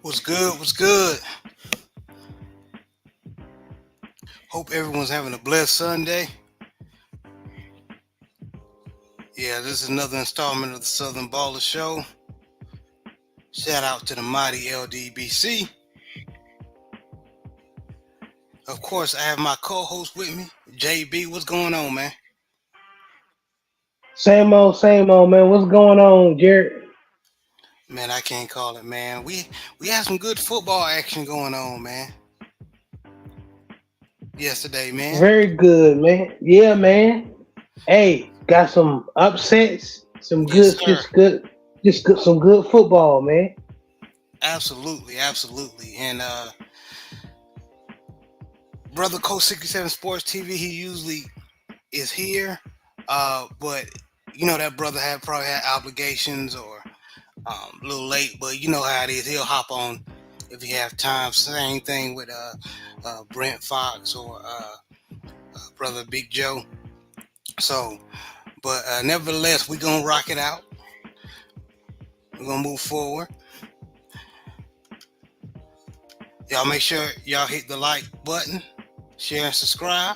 What's good? What's good? Hope everyone's having a blessed Sunday. Yeah, this is another installment of the Southern Baller Show. Shout out to the mighty LDBC. Of course, I have my co-host with me, JB. What's going on, man? Same old, man. What's going on, Jared? Man, I can't call it, man. We had some good football action going on, man. Yesterday, man. Very good, man. Yeah, man. Hey, got some upsets, some Yes, good, sir. some good football, man. Absolutely, absolutely. And brother Coach 67 Sports TV, he usually is here. But that brother had probably had obligations or a little late, but you know how it is. He'll hop on if he have time. Same thing with Brent Fox or brother Big Joe. So, but nevertheless, we're gonna rock it out. We're gonna move forward. Y'all make sure y'all hit the like button, share and subscribe.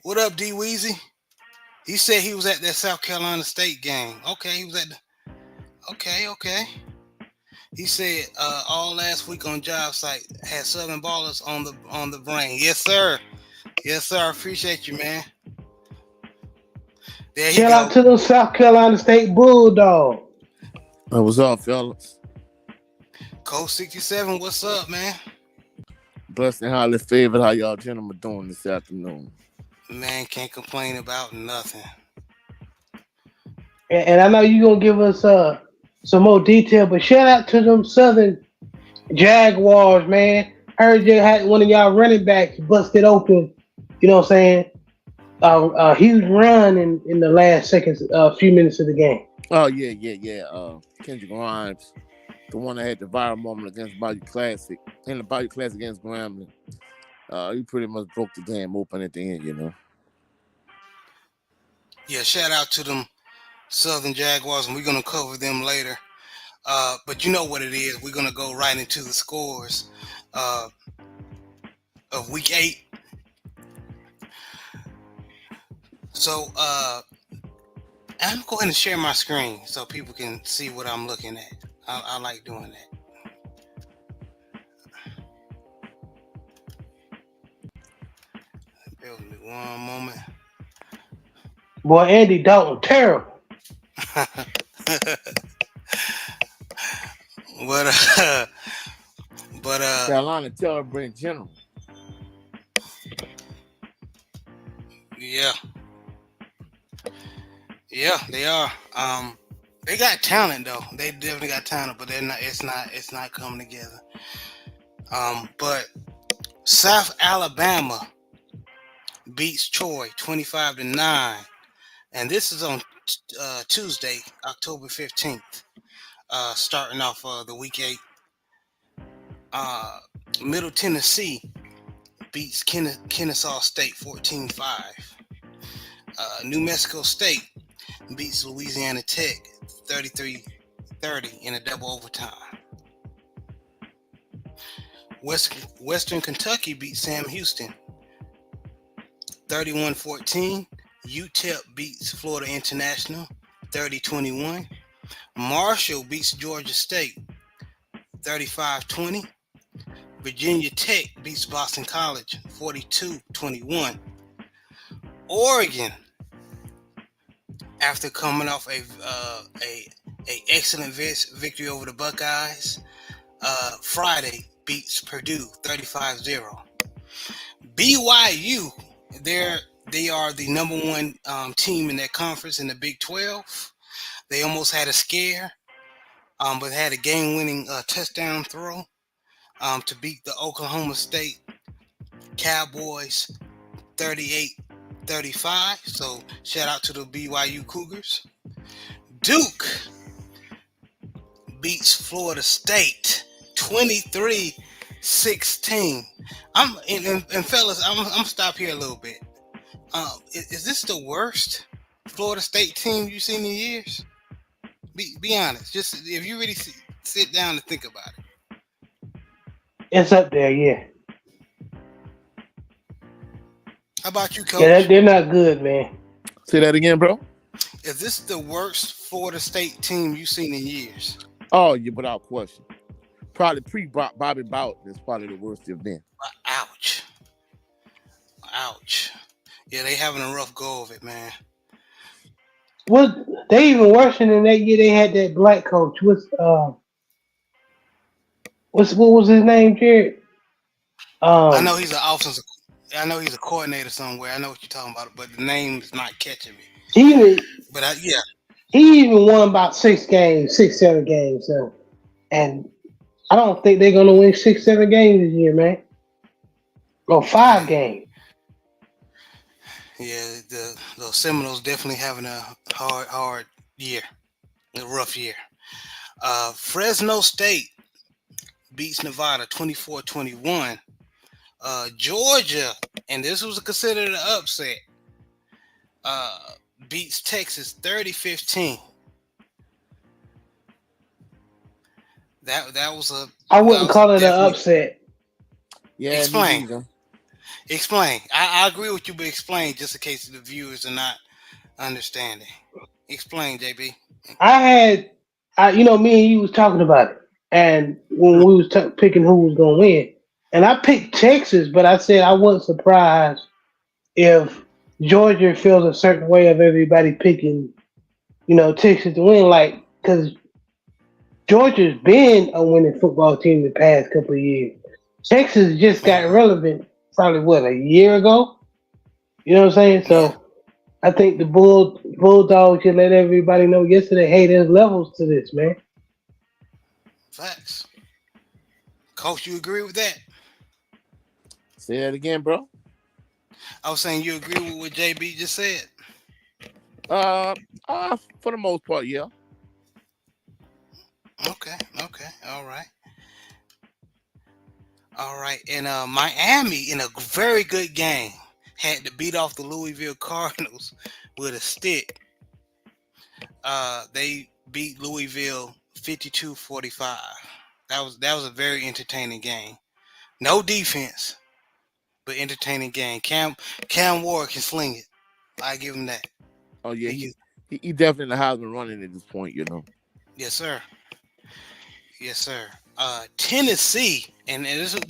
What up, D Weezy? He said he was at that South Carolina State game. Okay, he was at the. Okay. He said all last week on job site had Southern Ballers on the brain. Yes, sir. Yes, sir. I appreciate you, man. There you Shout out go. to those South Carolina State Bulldogs. What's up, fellas? Code 67, what's up, man? Blessed and highly favored. How y'all gentlemen doing this afternoon? Man, can't complain about nothing. And I know you're gonna give us some more detail, but shout out to them Southern Jaguars, man. Heard you had one of y'all running backs busted open. You know what I'm saying? A huge run in the last seconds, few minutes of the game. Oh yeah. Kendrick Grimes, the one that had the viral moment against Bayou Classic, in the Bayou Classic against Grambling. He pretty much broke the game open at the end. Yeah, shout out to them Southern Jaguars, and we're gonna cover them later. But you know what it is. We're gonna go right into the scores uh, of Week 8. So I'm going to share my screen so people can see what I'm looking at. I like doing that. Bear with me one moment. Boy, Andy Dalton, terrible. but but Carolina Telebrand General. yeah, they are. They got talent though. They definitely got talent, but they're not. It's not coming together. But South Alabama beats Troy 25-9, and this is on Tuesday, October 15th. Starting off the Week 8. Middle Tennessee beats Kennesaw State 14-5. New Mexico State beats Louisiana Tech 33-30 in a double overtime. Western Kentucky beats Sam Houston 31-14. UTEP beats Florida International 30-21. Marshall beats Georgia State 35-20. Virginia Tech beats Boston College 42-21. Oregon, after coming off a excellent victory over the Buckeyes, Friday beats Purdue 35-0. BYU, they are the number one team in their conference in the Big 12. They almost had a scare, but had a game-winning touchdown throw to beat the Oklahoma State Cowboys 38-35. So shout out to the BYU Cougars. Duke beats Florida State 23-16. And fellas, I'm gonna stop here a little bit. Is this the worst Florida State team you've seen in years? Be honest. Just if you really sit down and think about it. It's up there, yeah. How about you, Yeah, Coach? they're not good, man. Say that again, bro. Is this the worst Florida State team you've seen in years? Oh, yeah, without question. Probably pre-Bobby Bowden is probably the worst they've been. Ouch. Ouch. Yeah, they having a rough go of it, man. What they even worse than that year they had that black coach. What was his name, Jared? I know Um he's an offensive. I know he's a coordinator somewhere. I know what you're talking about, but the name's not catching me. he even But yeah, he even won about 6 games, 6, 7 games. So, and I don't think they're gonna win 6, 7 games this year, man. Or five hey, games. yeah, the Seminoles definitely having a hard year, a rough year. Fresno State beats Nevada 24-21. Georgia, and this was considered an upset, uh, beats Texas 30-15. That was a I that wouldn't was a call it an definite. upset. Yeah, me Explain, neither. explain. I agree with you, but explain just in case the viewers are not understanding. Explain, JB. I had, me and you was talking about it, and when we was picking who was gonna win, and I picked Texas, but I said I wasn't surprised if Georgia feels a certain way of everybody picking, Texas to win, like because Georgia's been a winning football team the past couple of years. Texas just got Hmm. relevant probably what a year ago. You know what I'm saying? Yeah, So I think the Bulldogs should let everybody know yesterday, hey, there's levels to this, man. facts. Coach, you agree with that? Say that again, bro. I was saying you agree with what JB just said. Uh, for the most part, yeah. Okay, okay, all right. And Miami in a very good game had to beat off the Louisville Cardinals with a stick. They beat Louisville 52-45. That was a very entertaining game. No defense, but entertaining game. Cam Ward can sling it. I give him that. Oh yeah, He can, he definitely has been running at this point. yes, sir. Yes, sir. Tennessee, and this is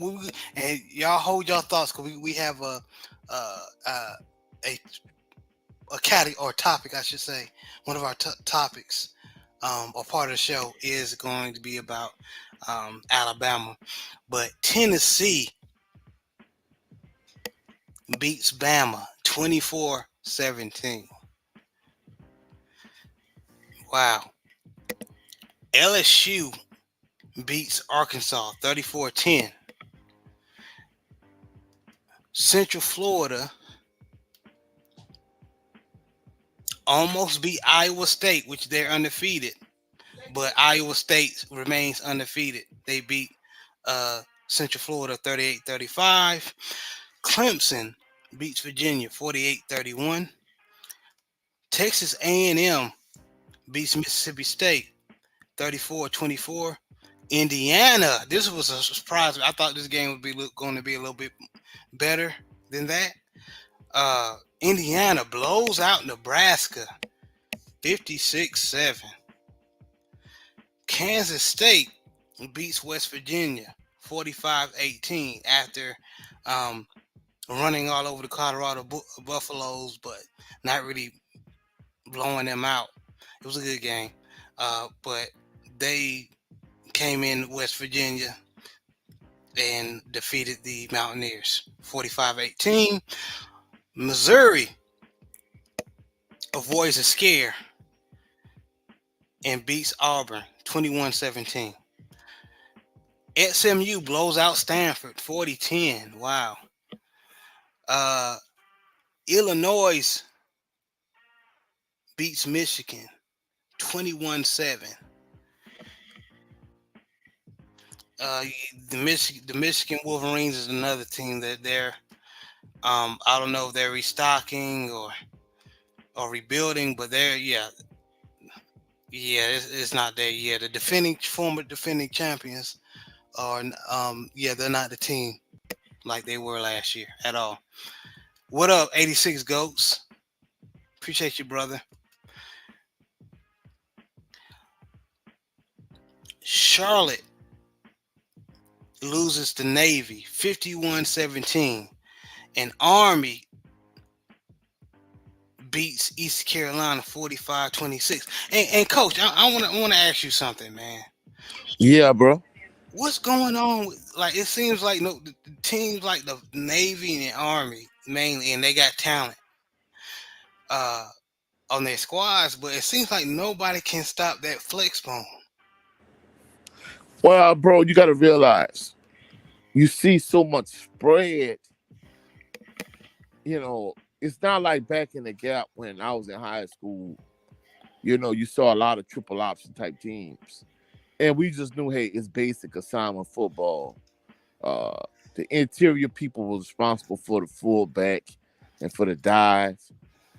and y'all hold your thoughts because we have uh, uh, a a category or topic, I should say. One of our topics, or part of the show, is going to be about Alabama, but Tennessee beats Bama 24-17. Wow. LSU beats Arkansas 34-10. Central Florida almost beat Iowa State, which they're undefeated, but Iowa State remains undefeated. They beat Central Florida 38-35. Clemson beats Virginia 48-31. Texas A&M beats Mississippi State 34-24. Indiana, this was a surprise. I thought this game would be going to be a little bit better than that. Indiana blows out Nebraska 56-7. Kansas State beats West Virginia 45-18 after um, running all over the Colorado Buffaloes, but not really blowing them out. It was a good game, but they came in West Virginia and defeated the Mountaineers 45-18. Missouri avoids a scare and beats Auburn 21-17. SMU blows out Stanford 40-10. Wow. Uh, Illinois beats Michigan 21-7. Uh, the Michigan Wolverines is another team that they're I don't know if they're restocking or rebuilding, but they're Yeah, it's not there. Yeah, the former defending champions are, yeah, they're not the team like they were last year at all. What up, 86 Goats? Appreciate you, brother. Charlotte loses to Navy 51-17, and Army beats East Carolina 45-26. And coach, I wanna ask you something, man. Yeah, bro. What's going on like it seems like no the teams like the Navy and the Army mainly, and they got talent uh on their squads, but it seems like nobody can stop that flex bone. Well, bro, you got to realize you see so much spread. It's not like back in the gap when I was in high school. You saw a lot of triple option type teams, and we just knew, hey, it's basic assignment football. Uh, the interior people were responsible for the fullback and for the dive.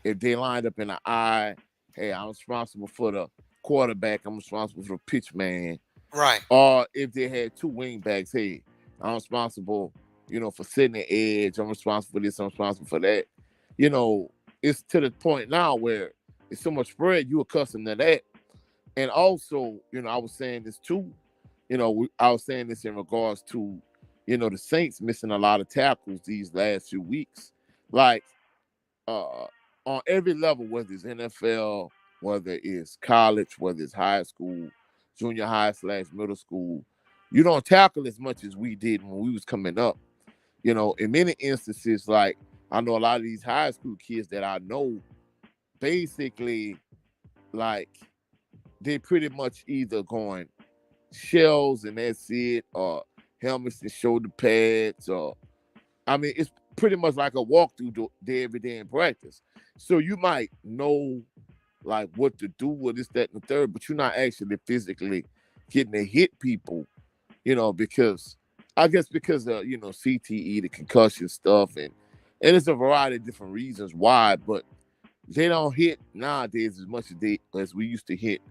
If they lined up in the eye, hey, I'm responsible for the quarterback. I'm responsible for the pitch man. Right. Or if they had two wing backs, hey, I'm responsible, for setting the edge. I'm responsible for this. I'm responsible for that. You know, it's to the point now where it's so much spread. You accustomed to that, and also, I was saying this too. I was saying this in regards to, the Saints missing a lot of tackles these last few weeks. Like, uh, on every level, whether it's NFL, whether it's college, whether it's high school, junior high / middle school, you don't tackle as much as we did when we was coming up. In many instances, like I know a lot of these high school kids that I know, basically, like they pretty much either going shells and that's it, or helmets and shoulder pads, or I mean, it's pretty much like a walkthrough day every day in practice. So you might know like what to do with this, that, and the third, but you're not actually physically getting to hit people, because I guess because of CTE, the concussion stuff, and it's a variety of different reasons why, but they don't hit nowadays as much as we used to hit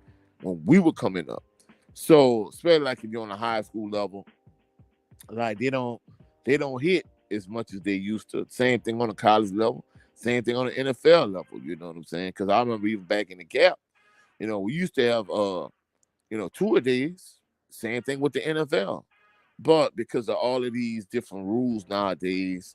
when we were coming up. So especially like if you're on a high school level, like they don't hit as much as they used to. Same thing on the college level, same thing on the NFL level. You know what I'm saying? Because I remember even back in the gap, we used to have two a days. Same thing with the NFL. But because of all of these different rules nowadays,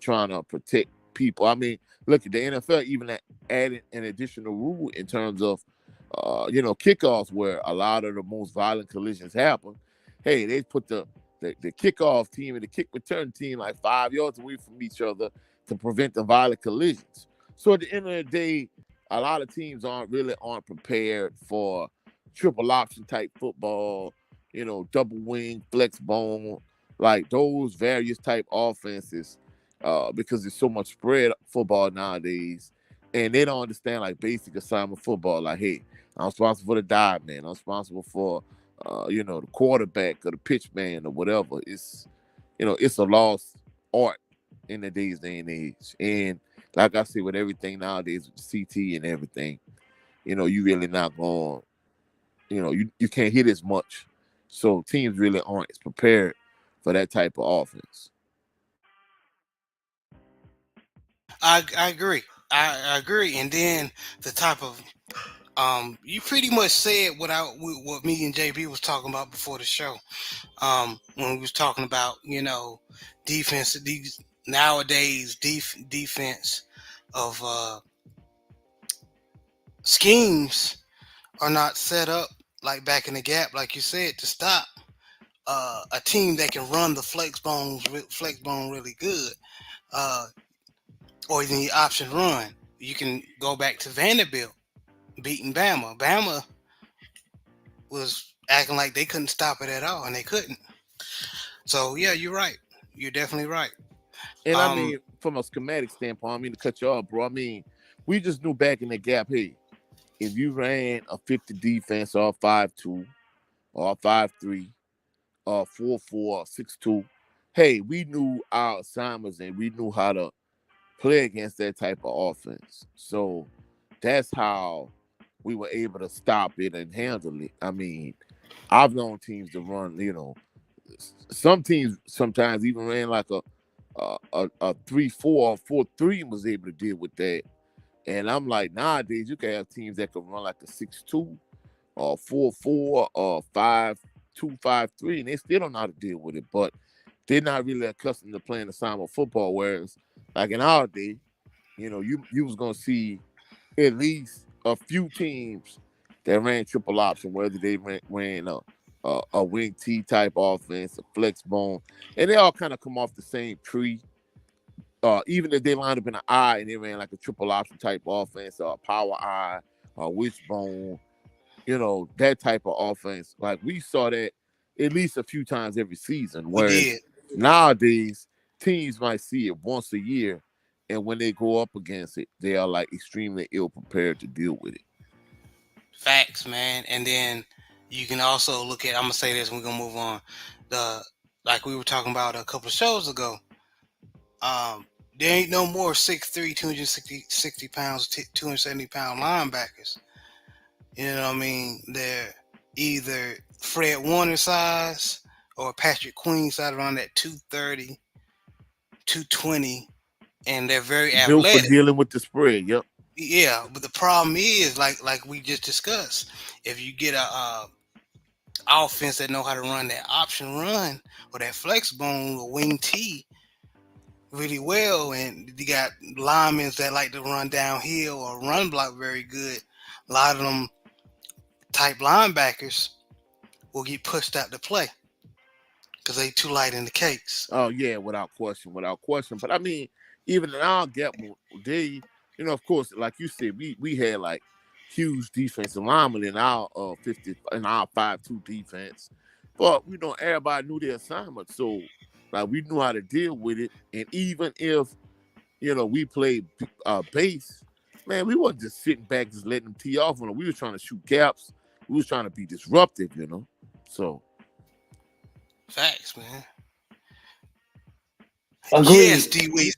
trying to protect people. I mean, look at the NFL even added an additional rule in terms of kickoffs where a lot of the most violent collisions happen. Hey, they put the kickoff team and the kick return team like 5 yards away from each other to prevent the violent collisions. So at the end of the day, a lot of teams aren't prepared for triple option type football, double wing, flex bone, like those various type offenses, because there's so much spread football nowadays, and they don't understand like basic assignment football. Like, hey, I'm responsible for the dive man. I'm responsible for the quarterback or the pitch man or whatever. It's a lost art in the day and age. And like I said, with everything nowadays with CT and everything, you really not going, you can't hit as much. So teams really aren't as prepared for that type of offense. I agree. I agree. And then the type of you pretty much said what me and JB was talking about before the show. When we was talking about defense, these nowadays defense of schemes are not set up like back in the gap, like you said, to stop a team that can run the flex bone really good, uh, or even the option run. You can go back to Vanderbilt beating Bama. Bama was acting like they couldn't stop it at all, and they couldn't. So yeah, you're right. You're definitely right. And I Um, mean, from a schematic standpoint, I mean to cut you off, bro. I mean, we just knew back in the gap, hey, if you ran a 50 defense or 5-2 or 5-3 or 4-4 or 6-2, hey, we knew our assignments and we knew how to play against that type of offense. So that's how we were able to stop it and handle it. I mean, I've known teams to run, some teams sometimes even ran like a 3-4 or 4-3 and was able to deal with that. And I'm like, nowadays you can have teams that can run like a 6-2 or 4-4 or 5-2, 5-3, and they still don't know how to deal with it. But they're not really accustomed to playing assignment football. Whereas, like in our day, you was gonna see at least a few teams that ran triple option, whether they ran a wing T type offense, a flex bone, and they all kind of come off the same tree. Even if they lined up in an I and they ran like a triple option type offense, or a power I, or wishbone, that type of offense. Like we saw that at least a few times every season. We Whereas did. nowadays, teams might see it once a year, and when they go up against it, they are like extremely ill prepared to deal with it. Facts, man. And then you can also look at. I'm gonna say this, and we're gonna move on. Like we were talking about a couple of shows ago. There ain't no more 6'3", 260 pounds, 270-pound linebackers. You know what I mean? They're either Fred Warner size or Patrick Queen size, around that 230, 220, and they're very Built for athletic. dealing with the spread. Yep. Yeah, but the problem is, like we just discussed, if you get a offense that know how to run that option run or that flex bone or wing T really well, and you got linemen that like to run downhill or run block very good, a lot of them type linebackers will get pushed out to play because they too light in the cakes. Oh yeah, without question. But I mean, even in our gap day, of course, like you said, we had like huge defensive linemen in our 50 in our 5-2 defense, but everybody knew their assignment, so like we knew how to deal with it. And even if we played base, man, we wasn't just sitting back just letting them tee off on them. We was trying to shoot gaps. We was trying to be disruptive, So Facts, man. Agreed. Yes, D Weezy.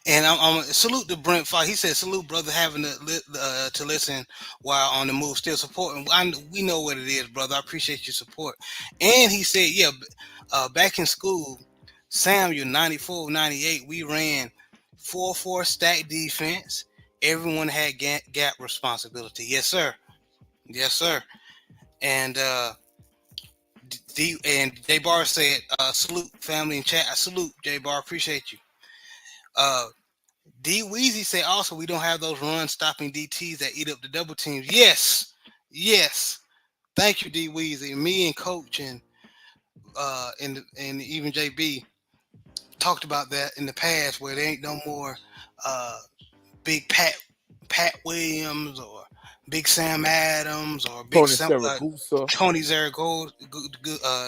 And I'm salute to Brent Fox. He said, "Salute, brother, having to listen while on the move, still supporting." We know what it is, brother. I appreciate your support. And he said, "Yeah, back in school, Samuel 94, 98, we ran 4-4 stack defense. Everyone had gap responsibility. Yes, sir. Yes, sir." And J Bar said, "Salute family in chat. I salute J Bar. Appreciate you." D Weezy said also we don't have those run stopping DTs that eat up the double teams. Yes. Thank you, D Weezy. Me and Coach and even JB talked about that in the past, where there ain't no more big Pat Williams or Big Sam Adams or Big Tony Siragusa,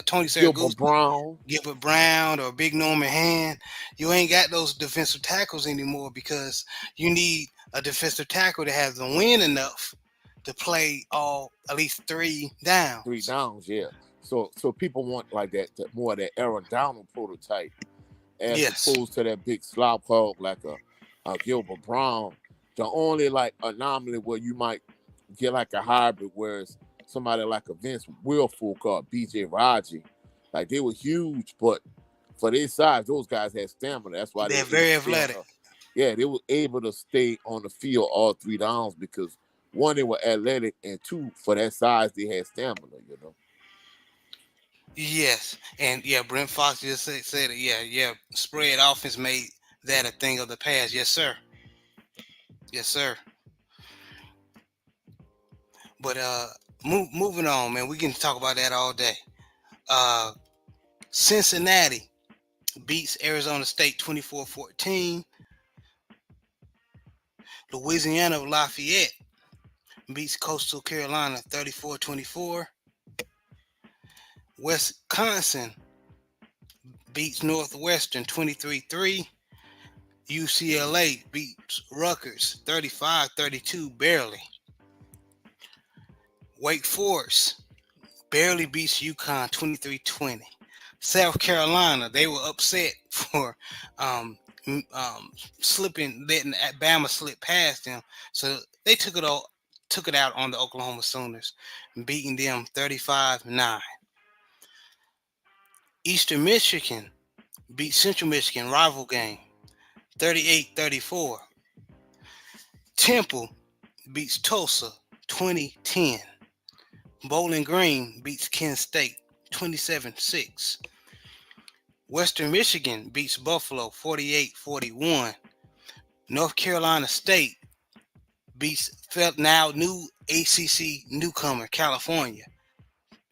Tony Siragusa, Gilbert Brown, or Big Norman Hand. You ain't got those defensive tackles anymore because you need a defensive tackle to have the win enough to play at least 3 downs. 3 downs, yeah. So people want like that more of that Aaron Donald prototype, as opposed to that big slop hog like a Gilbert Brown. The only like anomaly where you might get like a hybrid, whereas somebody like a Vince Wilfork or BJ Raji, like they were huge, but for their size, those guys had stamina. That's why they're very athletic. Yeah, they were able to stay on the field all 3 downs because 1, they were athletic, and 2, for that size, they had stamina. Yes, and yeah, Brent Fox just said it. Yeah. Spread offense made that a thing of the past. Yes, sir. But moving on, man, we can talk about that all day. Cincinnati beats Arizona State 24-14. Louisiana Lafayette beats Coastal Carolina 34-24. Wisconsin beats Northwestern 23-3. UCLA beats Rutgers 35-32, barely. Wake Forest barely beats UConn 23-20. South Carolina, they were upset for slipping, letting Bama slip past them. So they took it all took it out on the Oklahoma Sooners, beating them 35-9. Eastern Michigan beat Central Michigan rival game 38-34. Temple beats Tulsa 2010. Bowling Green beats Kent State 27-6. Western Michigan beats Buffalo 48-41. North Carolina State beats now new ACC newcomer California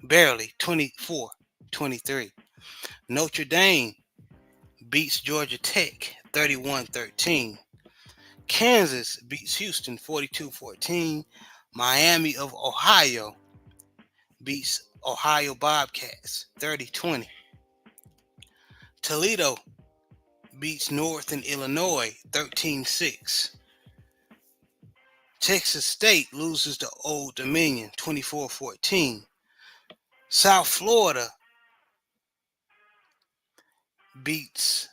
barely 24-23. Notre Dame beats Georgia Tech 31-13. Kansas beats Houston 42-14. Miami of Ohio beats Ohio Bobcats 30-20. Toledo beats Northern Illinois 13-6. Texas State loses to Old Dominion 24-14. South Florida beats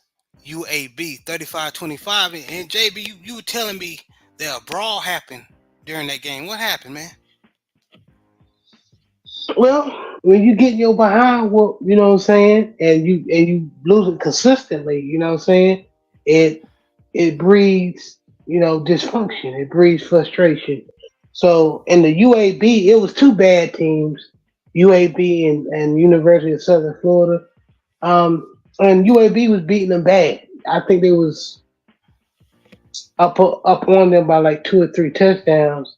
UAB 35-25. And JB, you were telling me that a brawl happened during that game. What happened, man? Well, when you get your behind, what you know what I'm saying, and you lose it consistently, you know what I'm saying, it it breeds dysfunction. It breeds frustration. So in the UAB, it was two bad teams, UAB and University of Southern Florida. And UAB was beating them bad. I think they was up on them by like two or three touchdowns.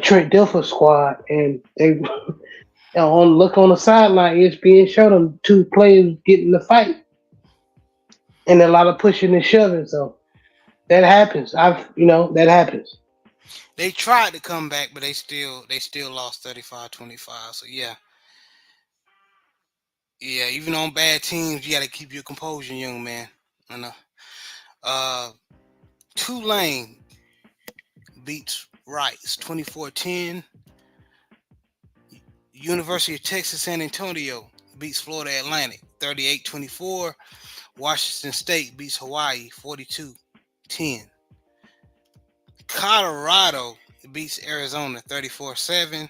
Trent Dilfer squad, and they on look on the sideline, ESPN showed them two players getting in the fight, and a lot of pushing and shoving. So that happens. That happens. They tried to come back, but they still lost 35-25. So yeah, even on bad teams, you got to keep your composure, young man. I know. Uh, Tulane beats Rice 24-10. University of Texas San Antonio beats Florida Atlantic 38-24. Washington State beats Hawaii 42-10. Colorado beats Arizona 34-7.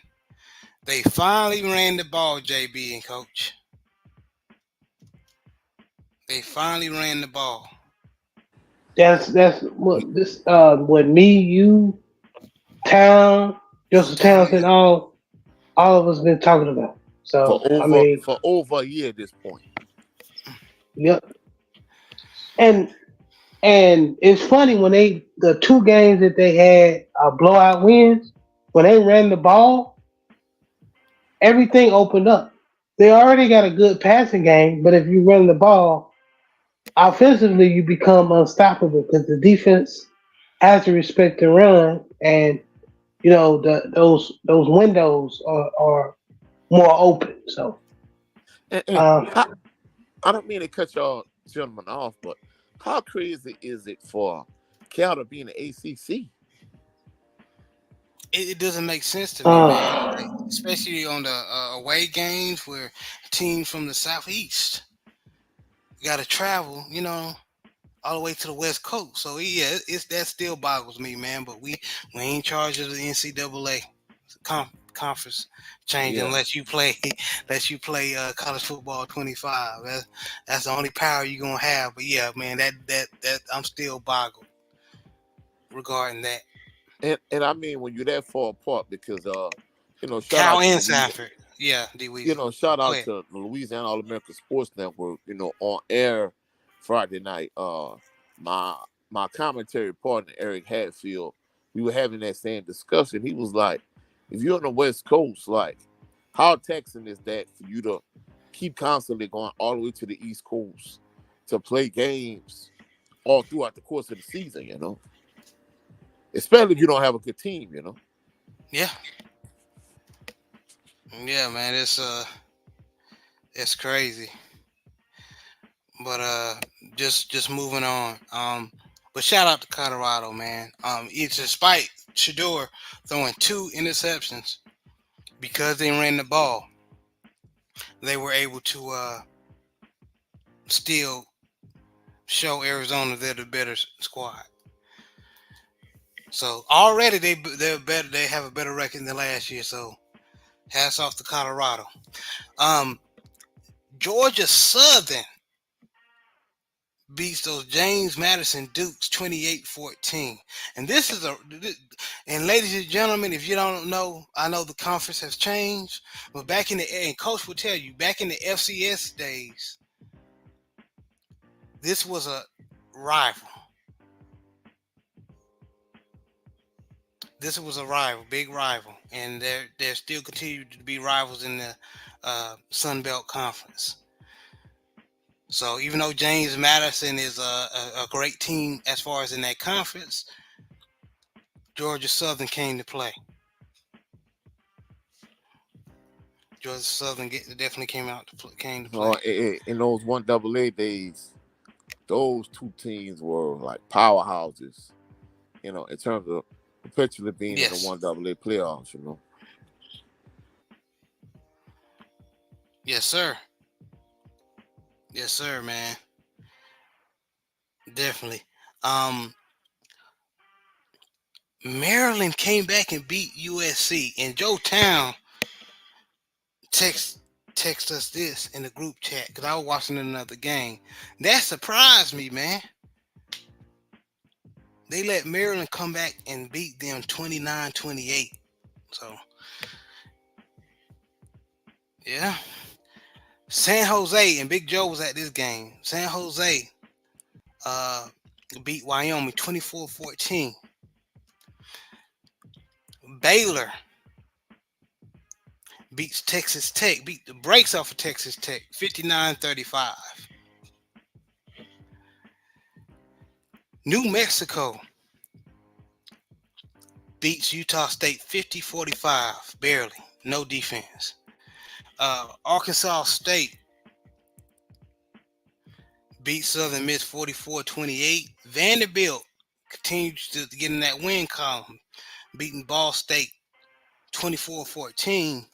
They finally ran the ball, JB and Coach. They finally ran the ball. That's what me, you, Town, Joseph Townsend, all of us been talking about. for So I over mean, for over a year at this point. yep. And it's funny when the two games that they had blowout wins, when they ran the ball, everything opened up. They already got a good passing game, but if you run the ball offensively, you become unstoppable because the defense has to respect the run, and those windows are more open. So And um, I don't mean to cut y'all gentlemen off, but how crazy is it for Cal to be in the ACC? It doesn't make sense to me, man. Like, uh, especially on the away games where teams from the southeast got to travel, all the way to the West Coast. So yeah, it's that still boggles me, man. But we ain't charged of the NCAA conference change Yeah. unless you play college football 25. That's the only power you're gonna have. But yeah, man, that I'm still boggled regarding that. And I mean when you're that far apart because shout Cal out to and Louisiana. Sanford. Yeah, D Weezy. Shout Go out ahead. to the Louisiana All American Sports Network, on air Friday night. My commentary partner, Eric Hatfield, we were having that same discussion. He was like, if you're on the West Coast, like, how taxing is that for you to keep constantly going all the way to the East Coast to play games all throughout the course of the season, especially if you don't have a good team. Yeah, yeah, man. It's crazy. But just moving on. But shout out to Colorado, man. It's despite Shador throwing two interceptions because they ran the ball, they were able to still show Arizona they're the better squad. So already they're better. They have a better record than last year. So hats off to Colorado. Um, Georgia Southern beats those James Madison Dukes 28-14. And this is and ladies and gentlemen, if you don't know, I know the conference has changed, but back in the and coach will tell you, back in the FCS days, this was a rival. This was a rival, big rival, and there still continue to be rivals in the Sun Belt Conference. So even though James Madison is a great team as far as in that conference, Georgia Southern came to play. Georgia Southern definitely came to play. In those 1AA days, those two teams were like powerhouses, in terms of perpetually being in the Yes. 1AA playoffs, Yes, sir. Yes, sir, man. Definitely. Maryland came back and beat USC, and Joe Town text us this in the group chat because I was watching another game. That surprised me, man. They let Maryland come back and beat them 29-28. So, yeah. San Jose, and Big Joe was at this game. San Jose beat Wyoming 24-14. Baylor beats Texas Tech, beat the brakes off of Texas Tech 59-35. New Mexico beats Utah State 50-45, barely, no defense. Arkansas State beats Southern Miss 44-28. Vanderbilt continues to get in that win column, beating Ball State 24-14.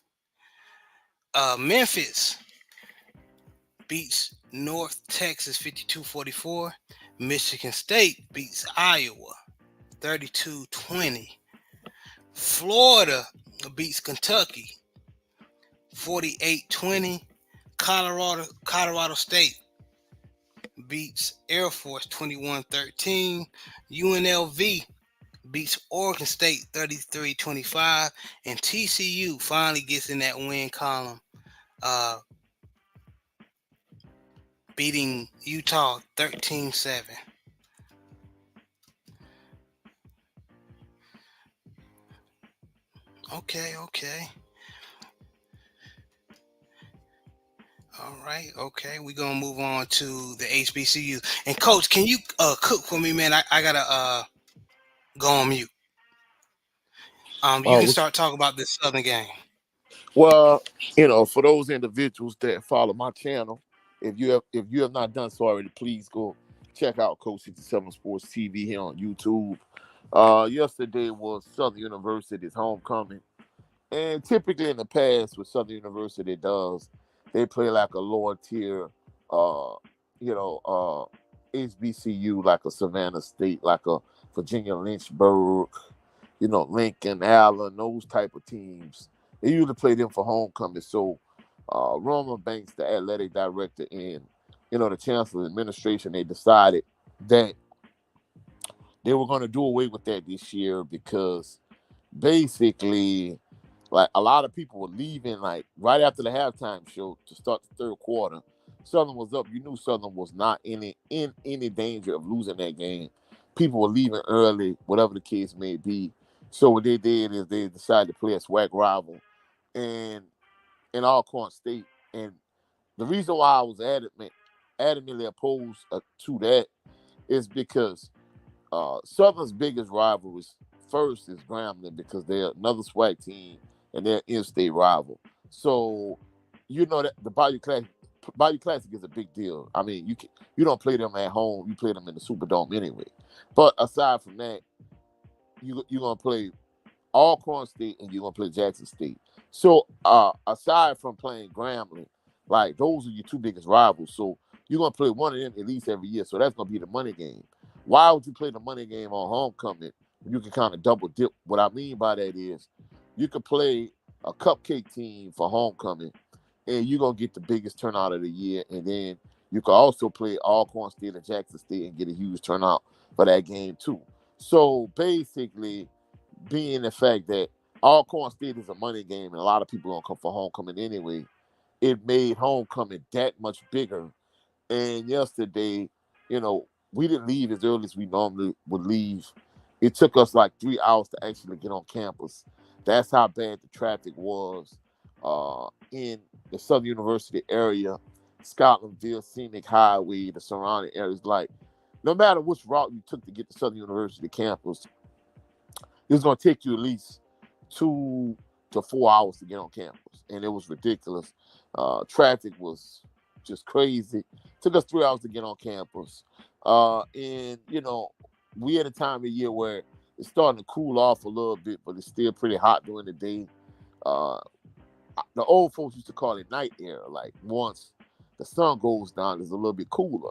Memphis beats North Texas 52-44. Michigan State beats Iowa 32-20. Florida beats Kentucky 48-20. Colorado State beats Air Force 21-13. UNLV beats Oregon State 33-25. And TCU finally gets in that win column, beating Utah 13-7. Okay. All right. Okay. We're gonna move on to the HBCU. And coach, can you cook for me, man? I gotta go on mute. You can start talking about this Southern game. Well, for those individuals that follow my channel, if you have not done so already, please go check out Coach 67 Sports TV here on YouTube. Yesterday was Southern University's homecoming, and typically in the past, what Southern University does, they play like a lower tier, HBCU, like a Savannah State, like a Virginia Lynchburg, Lincoln, Allen, those type of teams. They usually play them for homecoming. So Roman Banks, the athletic director, and the chancellor administration, they decided that they were going to do away with that this year because basically, like, a lot of people were leaving like right after the halftime show to start the third quarter. Southern was up. You knew Southern was not in any danger of losing that game. People were leaving early, whatever the case may be. So what they did is they decided to play a swag rival in Alcorn State. And the reason why I was adamantly opposed to that is because Southern's biggest rival is Grambling, because they're another swag team and they're in-state rival. So that the Bayou Classic is a big deal. I mean, you don't play them at home; you play them in the Superdome anyway. But aside from that, you're gonna play Alcorn State and you're gonna play Jackson State. So aside from playing Grambling, like, those are your two biggest rivals. So you're gonna play one of them at least every year. So that's gonna be the money game. Why would you play the money game on homecoming you can kind of double dip. What I mean by that is you can play a cupcake team for homecoming, and you're gonna get the biggest turnout of the year. And then you can also play Alcorn State and Jackson State and get a huge turnout for that game too. So basically, being the fact that Alcorn State is a money game and a lot of people gonna come for homecoming anyway, it made homecoming that much bigger. And yesterday, you know, we didn't leave as early as we normally would leave. It took us like 3 hours to actually get on campus. That's how bad the traffic was in the Southern University area, Scotlandville, Scenic Highway, the surrounding areas. Like, no matter which route you took to get to Southern University campus, it was going to take you at least 2 to 4 hours to get on campus, and it was ridiculous. Traffic was just crazy. Took us 3 hours to get on campus, and you know, we at a time of year where it's starting to cool off a little bit, but it's still pretty hot during the day. Uh, the old folks used to call it night air. Like once the sun goes down, it's a little bit cooler.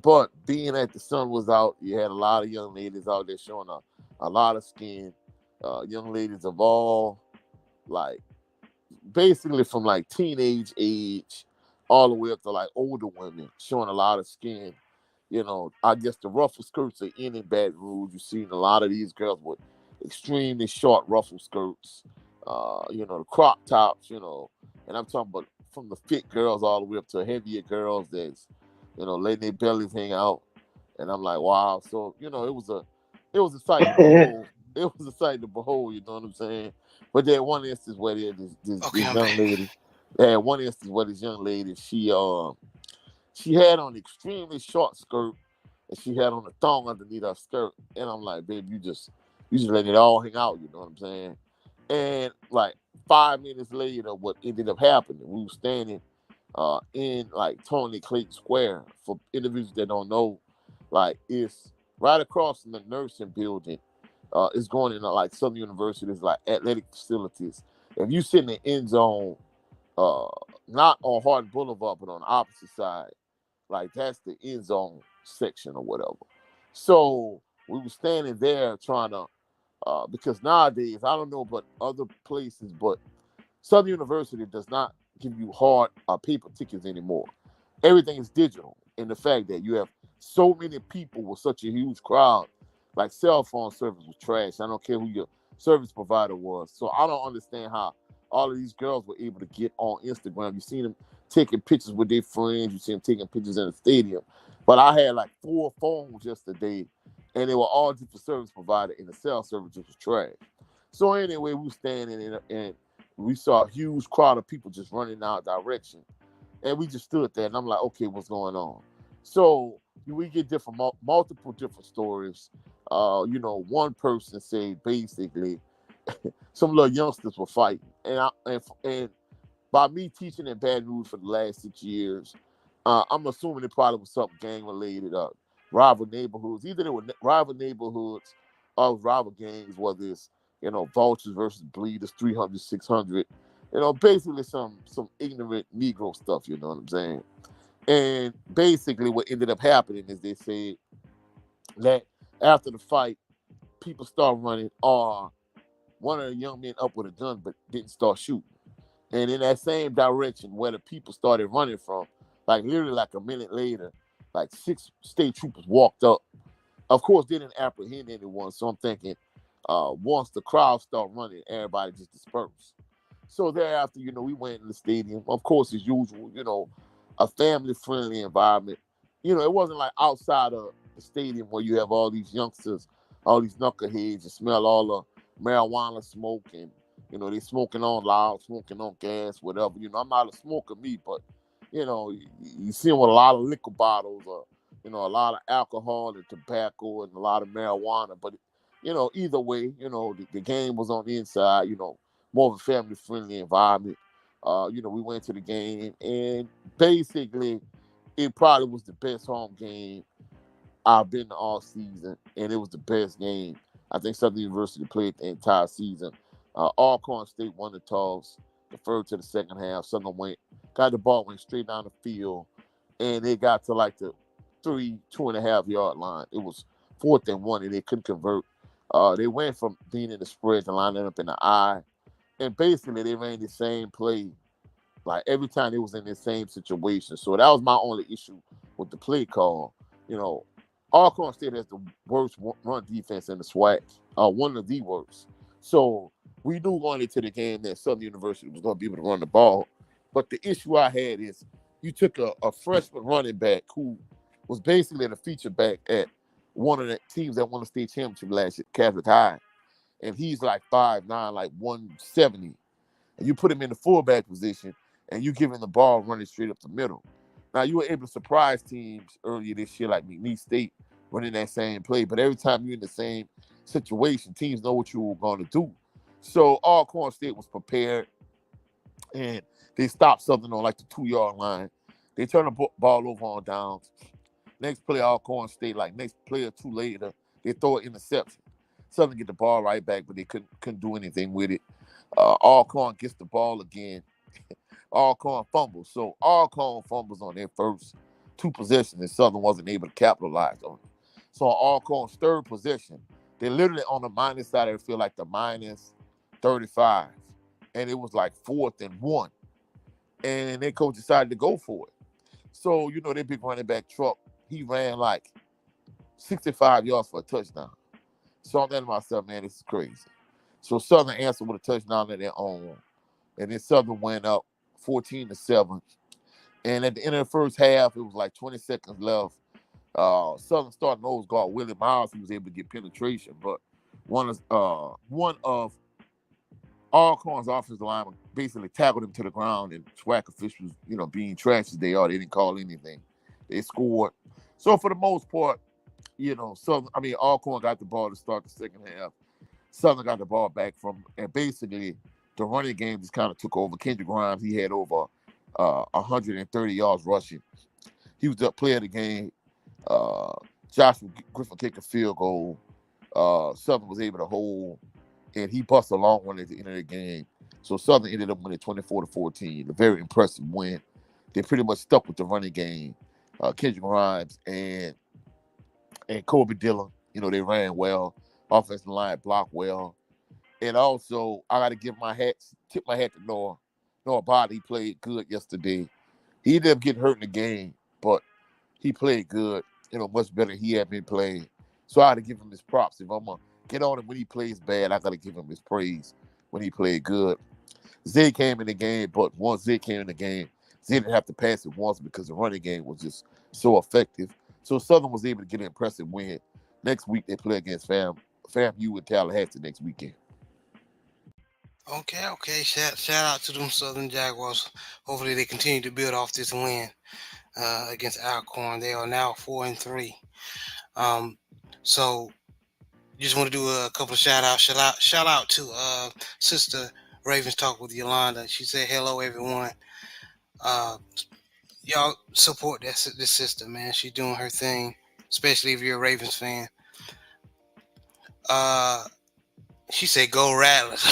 But being that the sun was out, you had a lot of young ladies out there showing a lot of skin. Young ladies of all, like, basically from like teenage age all the way up to like older women showing a lot of skin. You know, I guess the ruffle skirts are in Baton Rouge. You've seen a lot of these girls with extremely short ruffle skirts. You know, the crop tops, you know, and I'm talking about from the fit girls all the way up to heavier girls that's, you know, letting their bellies hang out. And I'm like, wow. So, you know, it was a sight to behold. It was a sight to behold, you know what I'm saying? But there one instance where there Okay, this I'm young back. lady, there one instance where this young lady, she had on extremely short skirt and she had on a thong underneath her skirt. And I'm like, babe, you just letting it all hang out, you know what I'm saying? And like 5 minutes later, what ended up happening, we were standing in like Tony Clayton Square. For individuals that don't know, like it's right across from the nursing building. It's going into like Southern University's like athletic facilities. If you sit in the end zone, uh, not on Hardin Boulevard, but on the opposite side, like that's the end zone section or whatever. So we were standing there trying to, because nowadays I don't know about other places, but Southern University does not give you hard paper tickets anymore. Everything is digital. And the fact that you have so many people with such a huge crowd, like cell phone service was trash. I don't care who your service provider was. So I don't understand how all of these girls were able to get on Instagram. You seen them taking pictures with their friends. You see them taking pictures in the stadium. But I had like 4 phones yesterday, and they were all different service provider, and the cell service just was trash. So anyway, we were standing and we saw a huge crowd of people just running in our direction. And we just stood there, and I'm like, okay, what's going on? So we get multiple different stories. You know, one person said basically some little youngsters were fighting, and by me teaching in Baton Rouge for the last 6 years, I'm assuming it probably was something gang related, rival neighborhoods. Either they were rival neighborhoods or rival gangs, whether it's, you know, vultures versus bleeders, 300, 600. You know, basically some ignorant Negro stuff. You know what I'm saying? And basically, what ended up happening is they said that after the fight, people start running, or one of the young men up with a gun but didn't start shooting. And in that same direction where the people started running from, like literally like a minute later, like 6 state troopers walked up. Of course, they didn't apprehend anyone. So I'm thinking, once the crowd start running, everybody just dispersed. So thereafter, you know, we went in the stadium. Of course, as usual, you know, a family-friendly environment. You know, it wasn't like outside of the stadium where you have all these youngsters, all these knuckleheads, and smell all the marijuana smoke, and you know they smoking on loud, smoking on gas, whatever. You know, I'm not a smoker me, but you know, you see them with a lot of liquor bottles, or you know, a lot of alcohol and tobacco and a lot of marijuana. But you know, either way, you know, the game was on the inside. You know, more of a family-friendly environment. You know, we went to the game, and basically, it probably was the best home game I've been to all season, and it was the best game I think Southern University played the entire season. Alcorn State won the toss, deferred to the second half. Southern got the ball, went straight down the field, and they got to like the 2.5 yard line. It was 4th and 1, and they couldn't convert. They went from being in the spreads and lining up in the eye, and basically they ran the same play like every time they was in the same situation. So that was my only issue with the play call. You know, Alcorn State has the worst run defense in the SWAC, one of the worst. So we knew going into the game that Southern University was going to be able to run the ball. But the issue I had is you took a freshman running back who was basically the feature back at one of the teams that won the state championship last year, Catholic High, and he's like 5'9", like 170. And you put him in the fullback position, and you give him the ball running straight up the middle. Now, you were able to surprise teams earlier this year, like McNeese State, running that same play. But every time you're in the same situation, teams know what you were going to do. So Alcorn State was prepared, and they stopped Southern on like the 2-yard line. They turned the ball over on downs. Next play, Alcorn State, like next play or two later, they throw an interception. Southern get the ball right back, but they couldn't do anything with it. Alcorn gets the ball again. Alcorn fumbles. So Alcorn fumbles on their first two possessions, and Southern wasn't able to capitalize on it. So on Alcorn's third possession, they're literally on the minus side of the field, like the minus 35. And it was like 4th and 1. And their coach decided to go for it. So, you know, their big running back truck, he ran like 65 yards for a touchdown. So I'm thinking to myself, man, this is crazy. So Southern answered with a touchdown of their own. And then Southern went up 14-7. And at the end of the first half, it was like 20 seconds left. Southern starting nose guard Willie Miles, he was able to get penetration, but one of Alcorn's offensive linemen basically tackled him to the ground, and SWAC officials, you know, being trash as they are, they didn't call anything. They scored. So for the most part, you know, Alcorn got the ball to start the second half. Southern got the ball back from, and basically the running game just kind of took over. Kendrick Grimes, he had over 130 yards rushing. He was the player of the game. Joshua Griffin kicked a field goal. Southern was able to hold, and he busted a long one at the end of the game. So Southern ended up winning 24-14. A very impressive win. They pretty much stuck with the running game. Kendrick Grimes and Kobe Dillon, you know, they ran well. Offensive line blocked well. And also, I got to tip my hat to Noah. Noah Body, he played good yesterday. He ended up getting hurt in the game, but he played good, you know, much better than he had been playing. So I got to give him his props. If I'm going to get on him when he plays bad, I got to give him his praise when he played good. Zay came in the game, but once Zay came in the game, Zay didn't have to pass it once because the running game was just so effective. So Southern was able to get an impressive win. Next week, they play against FAMU in Tallahassee next weekend. Okay. Shout out to them Southern Jaguars. Hopefully they continue to build off this win against Alcorn. They are now 4-3. So just want to do a couple of shout out to Sister Ravens Talk with Yolanda. She said hello everyone. Y'all support this sister, man. She's doing her thing, especially if you're a Ravens fan. She said, "Go Rattlers."